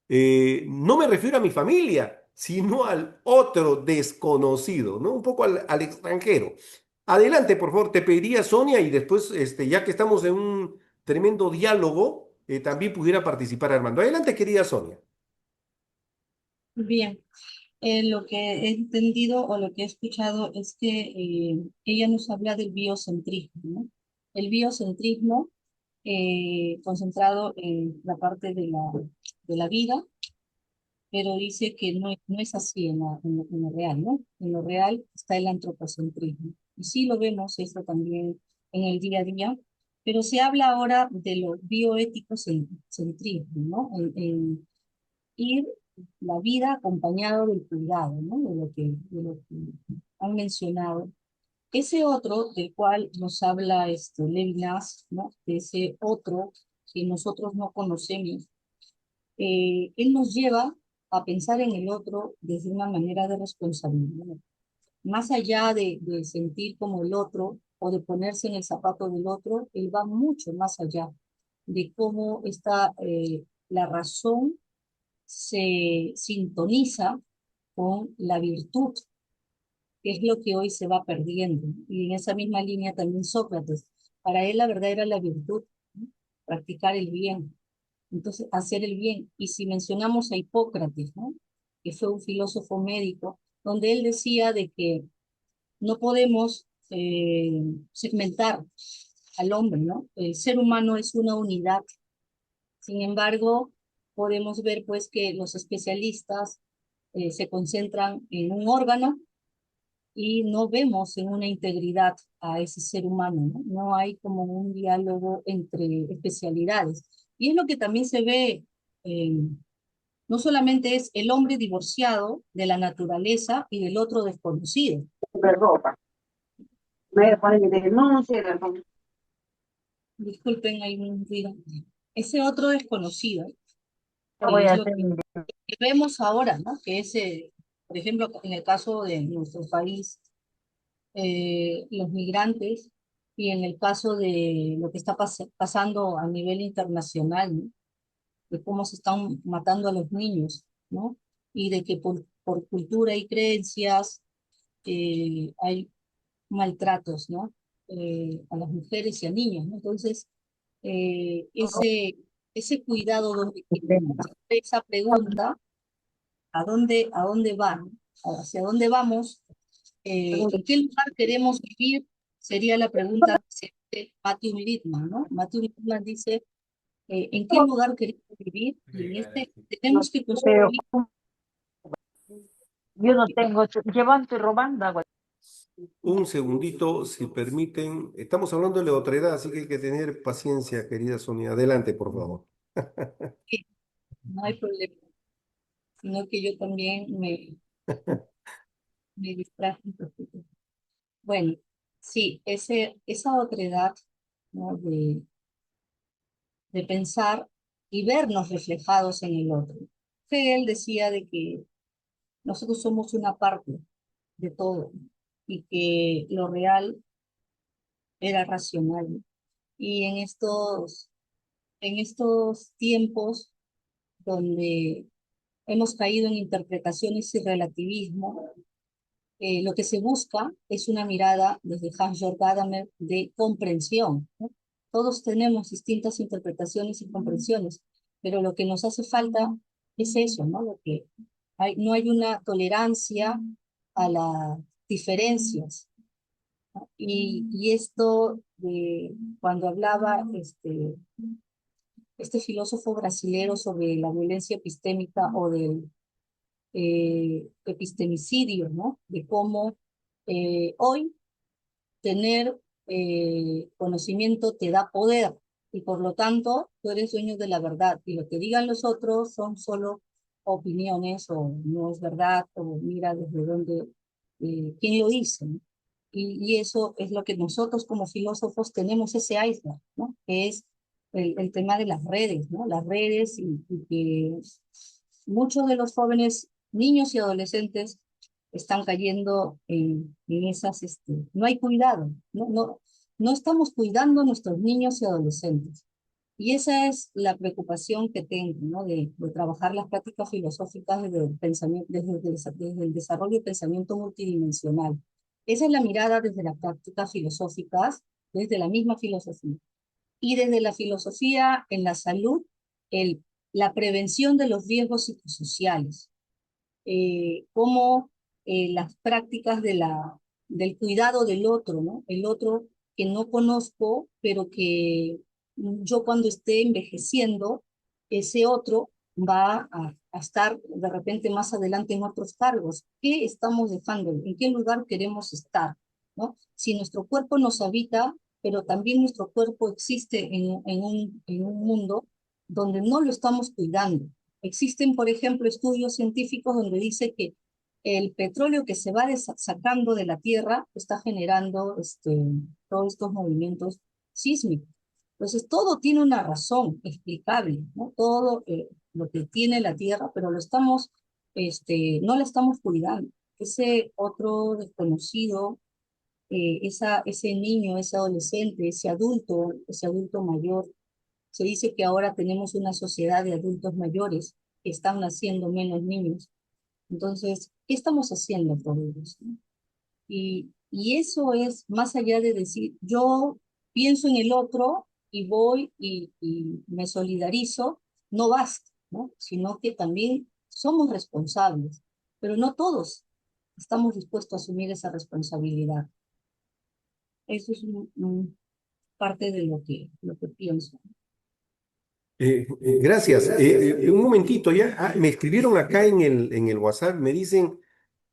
no me refiero a mi familia, sino al otro desconocido, ¿no? Un poco al extranjero. Adelante, por favor, te pediría, Sonia, y después, ya que estamos en un tremendo diálogo, también pudiera participar Armando. Adelante, querida Sonia. Bien, lo que he entendido o lo que he escuchado es que ella nos habla del biocentrismo, ¿no? El biocentrismo concentrado en la parte de la vida, pero dice que no es así en lo real, ¿no? En lo real está el antropocentrismo. Y sí lo vemos esto también en el día a día, pero se habla ahora de lo bioético centrismo, ¿no? En ir la vida acompañado del cuidado, ¿no? De lo que han mencionado. Ese otro del cual nos habla Levinas, ¿no? De ese otro que nosotros no conocemos, él nos lleva a pensar en el otro desde una manera de responsabilidad. Más allá de sentir como el otro o de ponerse en el zapato del otro, él va mucho más allá de cómo está la razón se sintoniza con la virtud, que es lo que hoy se va perdiendo. Y en esa misma línea también Sócrates, para él la verdad era la virtud, ¿no? Practicar el bien, entonces hacer el bien. Y si mencionamos a Hipócrates, ¿no? Que fue un filósofo médico, donde él decía de que no podemos segmentar al hombre, ¿no? El ser humano es una unidad. Sin embargo, podemos ver pues que los especialistas se concentran en un órgano y no vemos en una integridad a ese ser humano, ¿no? No hay como un diálogo entre especialidades. Y es lo que también se ve, eh, no solamente es el hombre divorciado de la naturaleza y del otro desconocido. De ropa. Me pone que denuncia, Disculpen, hay un ruido. Ese otro desconocido, yo que voy es a lo hacer que vemos ahora, ¿no? Que es, por ejemplo, en el caso de nuestro país, los migrantes, y en el caso de lo que está pasando a nivel internacional, ¿no? De cómo se están matando a los niños, ¿no? Y de que por cultura y creencias hay maltratos, ¿no? A las mujeres y a niños, ¿no? Entonces, ese cuidado donde esa pregunta, a dónde van? ¿Hacia dónde vamos? ¿En qué lugar queremos vivir? Sería la pregunta que se hace Matthew Littman, ¿no? Matthew Littman dice, ¿en qué lugar queremos vivir? Y en este tenemos que pero construir. yo no tengo, llevando y robando agua. Un segundito, si permiten. Estamos hablando de la otra edad, así que hay que tener paciencia, querida Sonia. Adelante, por favor. No hay problema, sino que yo también me distraje un poquito. Bueno, sí, esa otredad, ¿no? De pensar y vernos reflejados en el otro. Hegel decía de que nosotros somos una parte de todo y que lo real era racional. Y en estos tiempos donde hemos caído en interpretaciones y relativismo, lo que se busca es una mirada desde Hans-Jörg Gadamer de comprensión, ¿no? Todos tenemos distintas interpretaciones y comprensiones, pero lo que nos hace falta es eso, ¿no? No hay una tolerancia a las diferencias, ¿no? Y esto, cuando hablaba este filósofo brasilero sobre la violencia epistémica o del epistemicidio, ¿no? De cómo hoy tener conocimiento te da poder y por lo tanto tú eres dueño de la verdad y lo que digan los otros son solo opiniones o no es verdad o mira desde dónde, quién lo hizo, ¿no? Y eso es lo que nosotros como filósofos tenemos ese iceberg, ¿no? Que es el tema de las redes, ¿no? Las redes y que muchos de los jóvenes, niños y adolescentes están cayendo en esas, no hay cuidado, no estamos cuidando a nuestros niños y adolescentes. Y esa es la preocupación que tengo, ¿no? De trabajar las prácticas filosóficas desde el pensamiento, desde el desarrollo del pensamiento multidimensional. Esa es la mirada desde las prácticas filosóficas, desde la misma filosofía. Y desde la filosofía en la salud, la prevención de los riesgos psicosociales, cómo las prácticas del cuidado del otro, ¿no? El otro que no conozco, pero que yo cuando esté envejeciendo, ese otro va a estar de repente más adelante en otros cargos. ¿Qué estamos dejando? ¿En qué lugar queremos estar? ¿No? Si nuestro cuerpo nos habita, pero también nuestro cuerpo existe en un mundo donde no lo estamos cuidando. Existen, por ejemplo, estudios científicos donde dice que el petróleo que se va sacando de la tierra está generando todos estos movimientos sísmicos. Entonces, todo tiene una razón explicable, ¿no? Todo lo que tiene la tierra, pero no la estamos cuidando. Ese otro desconocido, ese niño, ese adolescente, ese adulto mayor, se dice que ahora tenemos una sociedad de adultos mayores que están naciendo menos niños. Entonces, ¿qué estamos haciendo por ellos, no? Y eso es más allá de decir, yo pienso en el otro y voy y me solidarizo, no basta, ¿no? Sino que también somos responsables, pero no todos estamos dispuestos a asumir esa responsabilidad. Eso es parte de lo que pienso. Gracias. Un momentito ya. Me escribieron acá en el WhatsApp, me dicen,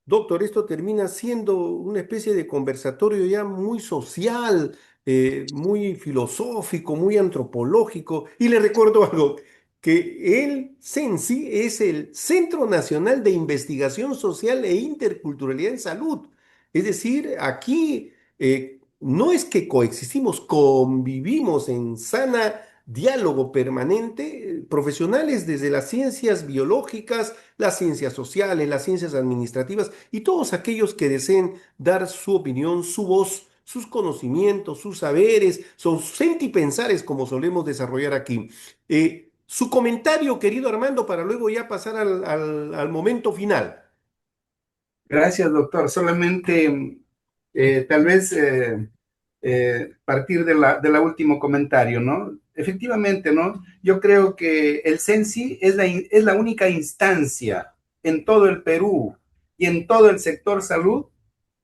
doctor, esto termina siendo una especie de conversatorio ya muy social, muy filosófico, muy antropológico. Y le recuerdo algo, que el CENSI es el Centro Nacional de Investigación Social e Interculturalidad en Salud. Es decir, aquí no es que coexistimos, convivimos en sana diálogo permanente, profesionales desde las ciencias biológicas, las ciencias sociales, las ciencias administrativas y todos aquellos que deseen dar su opinión, su voz, sus conocimientos, sus saberes, sus sentipensares como solemos desarrollar aquí. Su comentario, querido Armando, para luego ya pasar al momento final. Gracias, doctor. Solamente tal vez partir de la último comentario, ¿no? Efectivamente, ¿no? Yo creo que el CENSI es la única instancia en todo el Perú y en todo el sector salud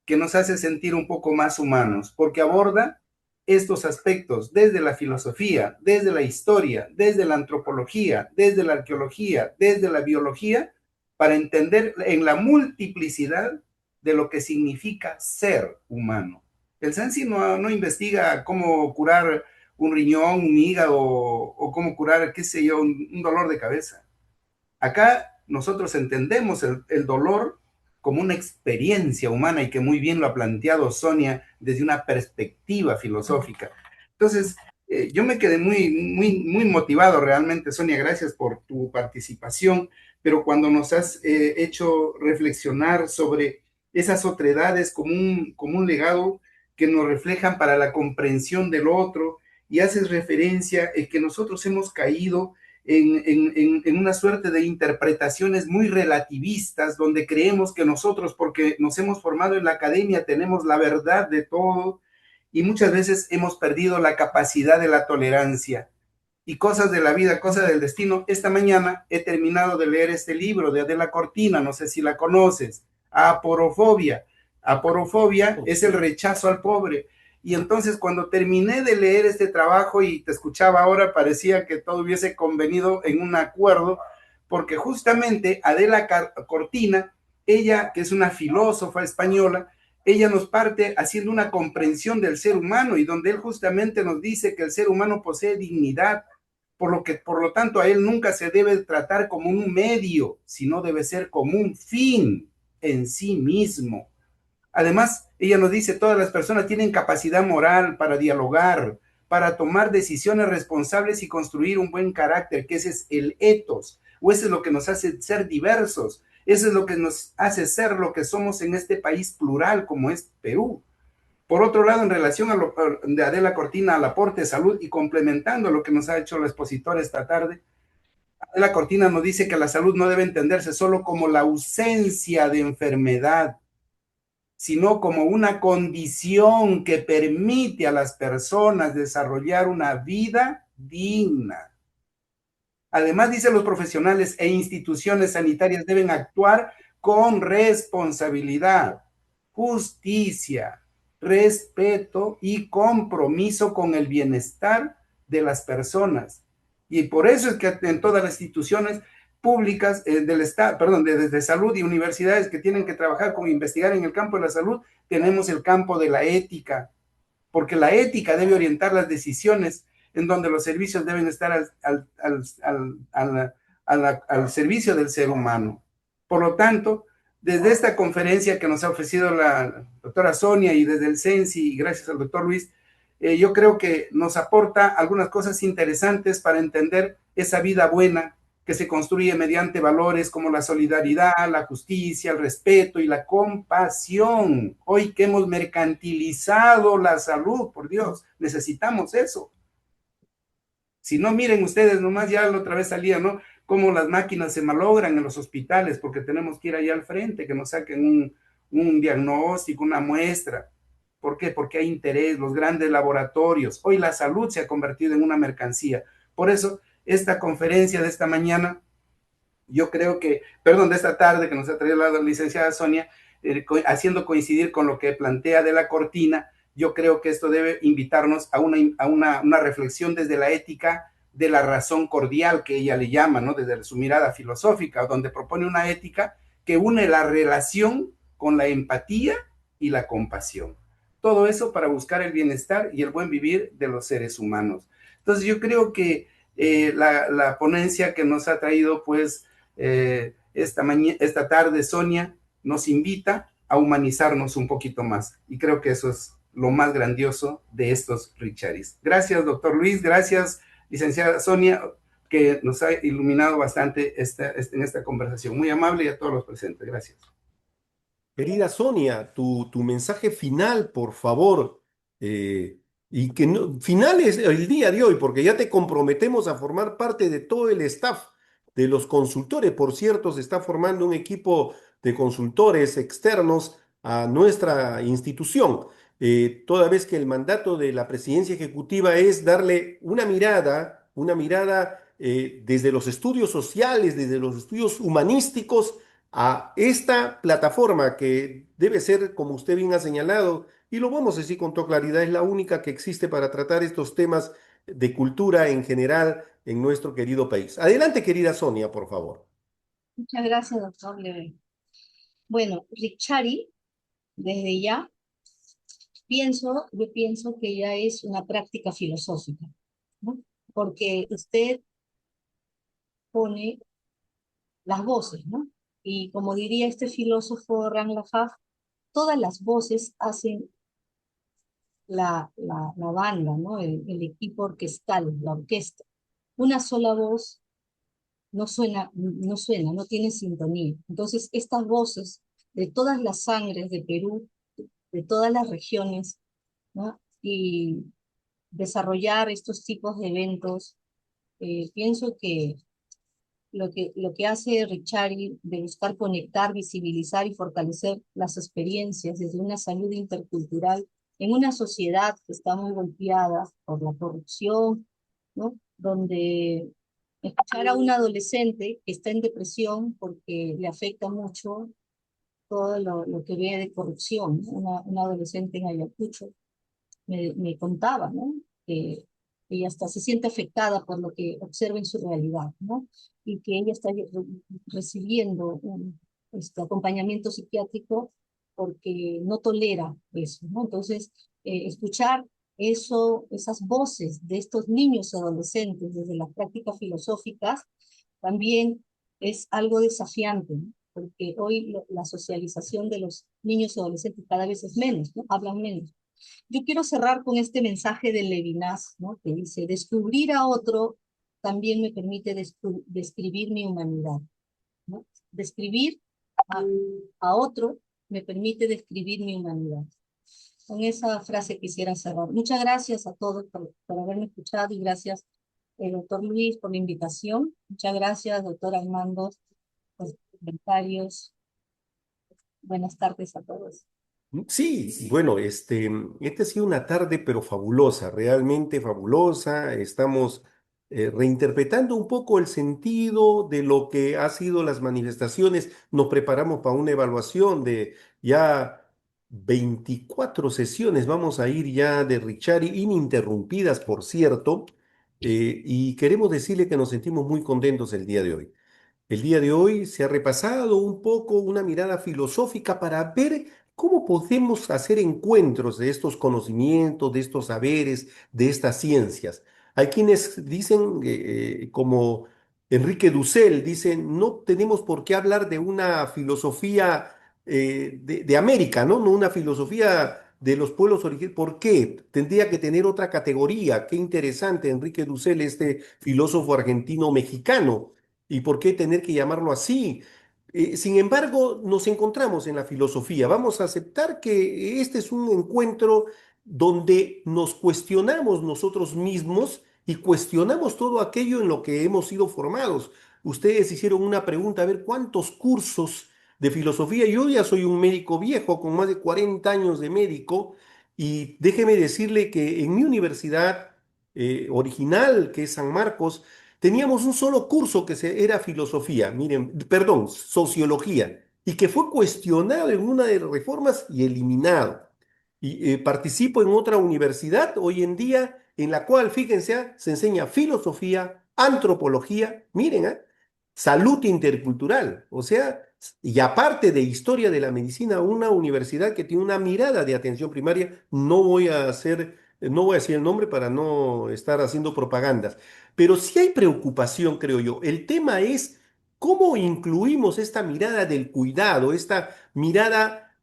que nos hace sentir un poco más humanos, porque aborda estos aspectos desde la filosofía, desde la historia, desde la antropología, desde la arqueología, desde la biología, para entender en la multiplicidad de lo que significa ser humano. El Sensi no investiga cómo curar un riñón, un hígado o cómo curar, qué sé yo, un dolor de cabeza. Acá nosotros entendemos el dolor como una experiencia humana y que muy bien lo ha planteado Sonia desde una perspectiva filosófica. Entonces, yo me quedé muy motivado realmente, Sonia, gracias por tu participación, pero cuando nos has hecho reflexionar sobre esas otredades como un legado que nos reflejan para la comprensión del otro y haces referencia en que nosotros hemos caído en una suerte de interpretaciones muy relativistas, donde creemos que nosotros, porque nos hemos formado en la academia, tenemos la verdad de todo, y muchas veces hemos perdido la capacidad de la tolerancia. y cosas de la vida, cosas del destino, esta mañana he terminado de leer este libro de Adela Cortina, no sé si la conoces, Aporofobia. Aporofobia es el rechazo al pobre. Y entonces cuando terminé de leer este trabajo y te escuchaba ahora, parecía que todo hubiese convenido en un acuerdo, porque justamente Adela Cortina, ella que es una filósofa española, ella nos parte haciendo una comprensión del ser humano y donde él justamente nos dice que el ser humano posee dignidad, por lo tanto a él nunca se debe tratar como un medio, sino debe ser como un fin en sí mismo. Además, ella nos dice, todas las personas tienen capacidad moral para dialogar, para tomar decisiones responsables y construir un buen carácter, que ese es el ethos, o ese es lo que nos hace ser diversos, eso es lo que nos hace ser lo que somos en este país plural como es Perú. Por otro lado, en relación a lo de Adela Cortina, al aporte de salud y complementando lo que nos ha hecho el expositor esta tarde, Adela Cortina nos dice que la salud no debe entenderse solo como la ausencia de enfermedad, sino como una condición que permite a las personas desarrollar una vida digna. Además, dice, los profesionales e instituciones sanitarias deben actuar con responsabilidad, justicia, respeto y compromiso con el bienestar de las personas. Y por eso es que en todas las instituciones públicas del Estado, perdón, de salud y universidades que tienen que trabajar con investigar en el campo de la salud, tenemos el campo de la ética, porque la ética debe orientar las decisiones en donde los servicios deben estar al servicio del ser humano. Por lo tanto, desde esta conferencia que nos ha ofrecido la doctora Sonia y desde el CENSI, y gracias al doctor Luis, yo creo que nos aporta algunas cosas interesantes para entender esa vida buena que se construye mediante valores como la solidaridad, la justicia, el respeto y la compasión. Hoy que hemos mercantilizado la salud, por Dios, necesitamos eso. Si no, miren ustedes, nomás ya la otra vez salía, ¿no? Cómo las máquinas se malogran en los hospitales porque tenemos que ir allá al frente, que nos saquen un diagnóstico, una muestra. ¿Por qué? Porque hay interés, los grandes laboratorios. Hoy la salud se ha convertido en una mercancía. Por eso, esta conferencia de esta mañana, yo creo que, perdón, de esta tarde que nos ha traído la licenciada Sonia, haciendo coincidir con lo que plantea de la Cortina, yo creo que esto debe invitarnos a una reflexión desde la ética de la razón cordial que ella le llama, ¿no? Desde su mirada filosófica, donde propone una ética que une la relación con la empatía y la compasión. Todo eso para buscar el bienestar y el buen vivir de los seres humanos. Entonces yo creo que la ponencia que nos ha traído, pues, esta tarde, Sonia, nos invita a humanizarnos un poquito más. Y creo que eso es lo más grandioso de estos Richaris. Gracias, doctor Luis. Gracias, licenciada Sonia, que nos ha iluminado bastante en esta conversación. Muy amable y a todos los presentes. Gracias. Querida Sonia, tu mensaje final, por favor, y que no, final es el día de hoy, porque ya te comprometemos a formar parte de todo el staff de los consultores. Por cierto, se está formando un equipo de consultores externos a nuestra institución, toda vez que el mandato de la presidencia ejecutiva es darle una mirada desde los estudios sociales, desde los estudios humanísticos, a esta plataforma que debe ser, como usted bien ha señalado, y lo vamos a decir con toda claridad, es la única que existe para tratar estos temas de cultura en general en nuestro querido país. Adelante, querida Sonia, por favor. Muchas gracias, doctor Leve. Bueno, Ricciari, desde ya, yo pienso que ya es una práctica filosófica, ¿no? Porque usted pone las voces, ¿no? Y como diría este filósofo Rang Lafave, todas las voces hacen la banda, ¿no? El equipo orquestal, la orquesta. Una sola voz no tiene sintonía. Entonces, estas voces de todas las sangres de Perú, de todas las regiones, ¿no? Y desarrollar estos tipos de eventos, pienso que lo que hace Ricciari de buscar conectar, visibilizar y fortalecer las experiencias desde una salud intercultural en una sociedad que está muy golpeada por la corrupción, ¿no? donde escuchar a un adolescente que está en depresión porque le afecta mucho todo lo que ve de corrupción, ¿no? Una adolescente en Ayacucho me contaba, ¿no? Que ella hasta se siente afectada por lo que observa en su realidad, ¿no? Y que ella está recibiendo un acompañamiento psiquiátrico porque no tolera eso, ¿no? Entonces, escuchar eso, esas voces de estos niños y adolescentes desde las prácticas filosóficas también es algo desafiante, ¿no? Porque hoy la socialización de los niños y adolescentes cada vez es menos, ¿no? Hablan menos. Yo quiero cerrar con este mensaje de Levinas, ¿no? Que dice, descubrir a otro también me permite describir mi humanidad, ¿no? Describir a, a otro me permite describir mi humanidad. Con esa frase quisiera cerrar. Muchas gracias a todos por haberme escuchado y gracias, doctor Luis, por la invitación. Muchas gracias, doctor Armando, por sus comentarios. Buenas tardes a todos. Sí, bueno, esta ha sido una tarde, pero fabulosa, realmente fabulosa. Estamos reinterpretando un poco el sentido de lo que ha sido las manifestaciones. Nos preparamos para una evaluación de ya 24 sesiones. Vamos a ir ya de Richari, ininterrumpidas, por cierto, y queremos decirle que nos sentimos muy contentos el día de hoy. El día de hoy se ha repasado un poco una mirada filosófica para ver cómo podemos hacer encuentros de estos conocimientos, de estos saberes, de estas ciencias. Hay quienes dicen, como Enrique Dussel, dicen, no tenemos por qué hablar de una filosofía de América, ¿no? No una filosofía de los pueblos originarios. ¿Por qué? Tendría que tener otra categoría. Qué interesante, Enrique Dussel, este filósofo argentino-mexicano. ¿Y por qué tener que llamarlo así? Sin embargo, nos encontramos en la filosofía. Vamos a aceptar que este es un encuentro donde nos cuestionamos nosotros mismos y cuestionamos todo aquello en lo que hemos sido formados. Ustedes hicieron una pregunta, a ver, ¿cuántos cursos de filosofía? Yo ya soy un médico viejo, con más de 40 años de médico, y déjeme decirle que en mi universidad original, que es San Marcos, teníamos un solo curso era filosofía, miren, perdón, sociología, y que fue cuestionado en una de las reformas y eliminado. Y participo en otra universidad hoy en día en la cual, fíjense, se enseña filosofía, antropología, miren, salud intercultural, o sea, y aparte de historia de la medicina, una universidad que tiene una mirada de atención primaria. No voy a decir el nombre para no estar haciendo propagandas, pero sí hay preocupación, creo yo. El tema es cómo incluimos esta mirada del cuidado, esta mirada,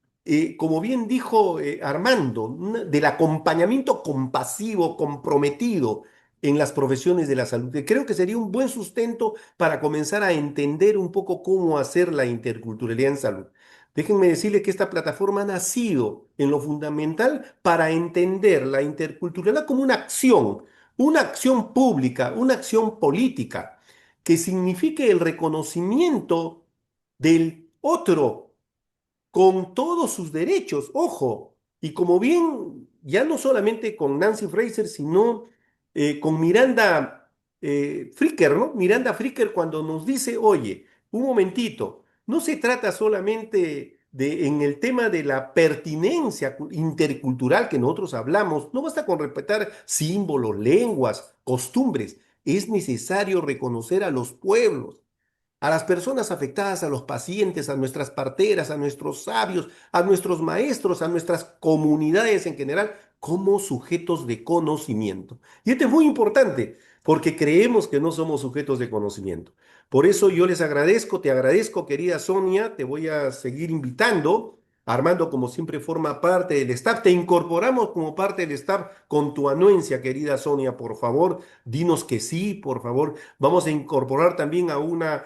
como bien dijo Armando, del acompañamiento compasivo, comprometido en las profesiones de la salud, que creo que sería un buen sustento para comenzar a entender un poco cómo hacer la interculturalidad en salud. Déjenme decirle que esta plataforma ha nacido en lo fundamental para entender la interculturalidad como una acción pública, una acción política, que signifique el reconocimiento del otro con todos sus derechos, ojo, y como bien, ya no solamente con Nancy Fraser, sino con Miranda Fricker, ¿no? Miranda Fricker cuando nos dice, oye, un momentito, no se trata solamente en el tema de la pertinencia intercultural que nosotros hablamos, no basta con respetar símbolos, lenguas, costumbres, es necesario reconocer a los pueblos, a las personas afectadas, a los pacientes, a nuestras parteras, a nuestros sabios, a nuestros maestros, a nuestras comunidades en general, como sujetos de conocimiento. Y esto es muy importante, porque creemos que no somos sujetos de conocimiento. Por eso yo les agradezco, te agradezco, querida Sonia, te voy a seguir invitando. Armando, como siempre, forma parte del staff. Te incorporamos como parte del staff con tu anuencia, querida Sonia, por favor. Dinos que sí, por favor. Vamos a incorporar también a una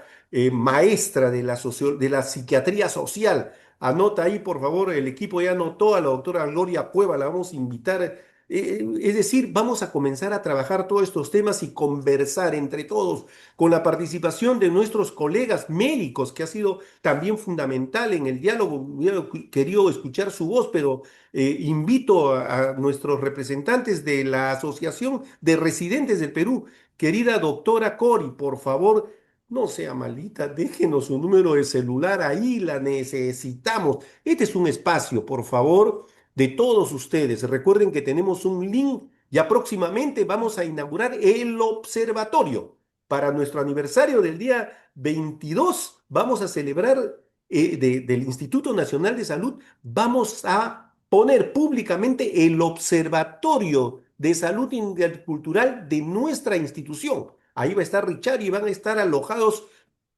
maestra de la psiquiatría social. Anota ahí, por favor, el equipo ya anotó a la doctora Gloria Cueva, la vamos a invitar Es decir, vamos a comenzar a trabajar todos estos temas y conversar entre todos, con la participación de nuestros colegas médicos, que ha sido también fundamental en el diálogo. Hubiera querido escuchar su voz, pero invito a nuestros representantes de la Asociación de Residentes del Perú. Querida doctora Cori, por favor, no sea malita, déjenos su número de celular ahí, la necesitamos. Este es un espacio, por favor, de todos ustedes. Recuerden que tenemos un link. Ya próximamente vamos a inaugurar el observatorio. Para nuestro aniversario del día 22 vamos a celebrar del Instituto Nacional de Salud, vamos a poner públicamente el observatorio de salud intercultural de nuestra institución. Ahí va a estar Richard y van a estar alojados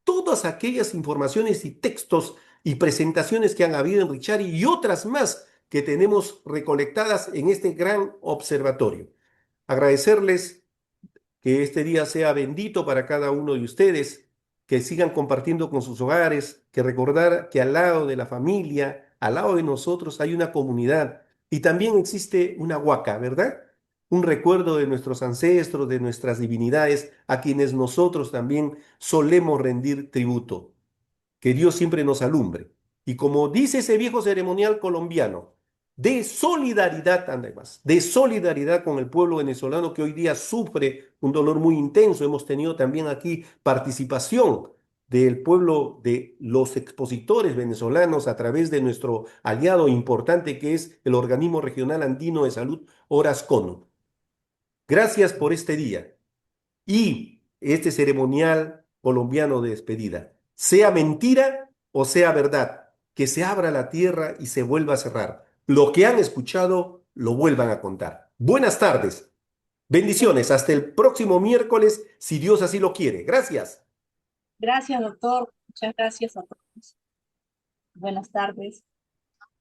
todas aquellas informaciones y textos y presentaciones que han habido en Richari y otras más que tenemos recolectadas en este gran observatorio. Agradecerles que este día sea bendito para cada uno de ustedes, que sigan compartiendo con sus hogares, que recordar que al lado de la familia, al lado de nosotros hay una comunidad y también existe una huaca, ¿verdad? Un recuerdo de nuestros ancestros, de nuestras divinidades, a quienes nosotros también solemos rendir tributo. Que Dios siempre nos alumbre. Y como dice ese viejo ceremonial colombiano, de solidaridad, además, de solidaridad con el pueblo venezolano que hoy día sufre un dolor muy intenso. Hemos tenido también aquí participación del pueblo de los expositores venezolanos a través de nuestro aliado importante que es el Organismo Regional Andino de Salud, Orascono. Gracias por este día y este ceremonial colombiano de despedida. Sea mentira o sea verdad, que se abra la tierra y se vuelva a cerrar. Lo que han escuchado, lo vuelvan a contar. Buenas tardes. Bendiciones. Hasta el próximo miércoles, si Dios así lo quiere. Gracias. Gracias, doctor. Muchas gracias a todos. Buenas tardes.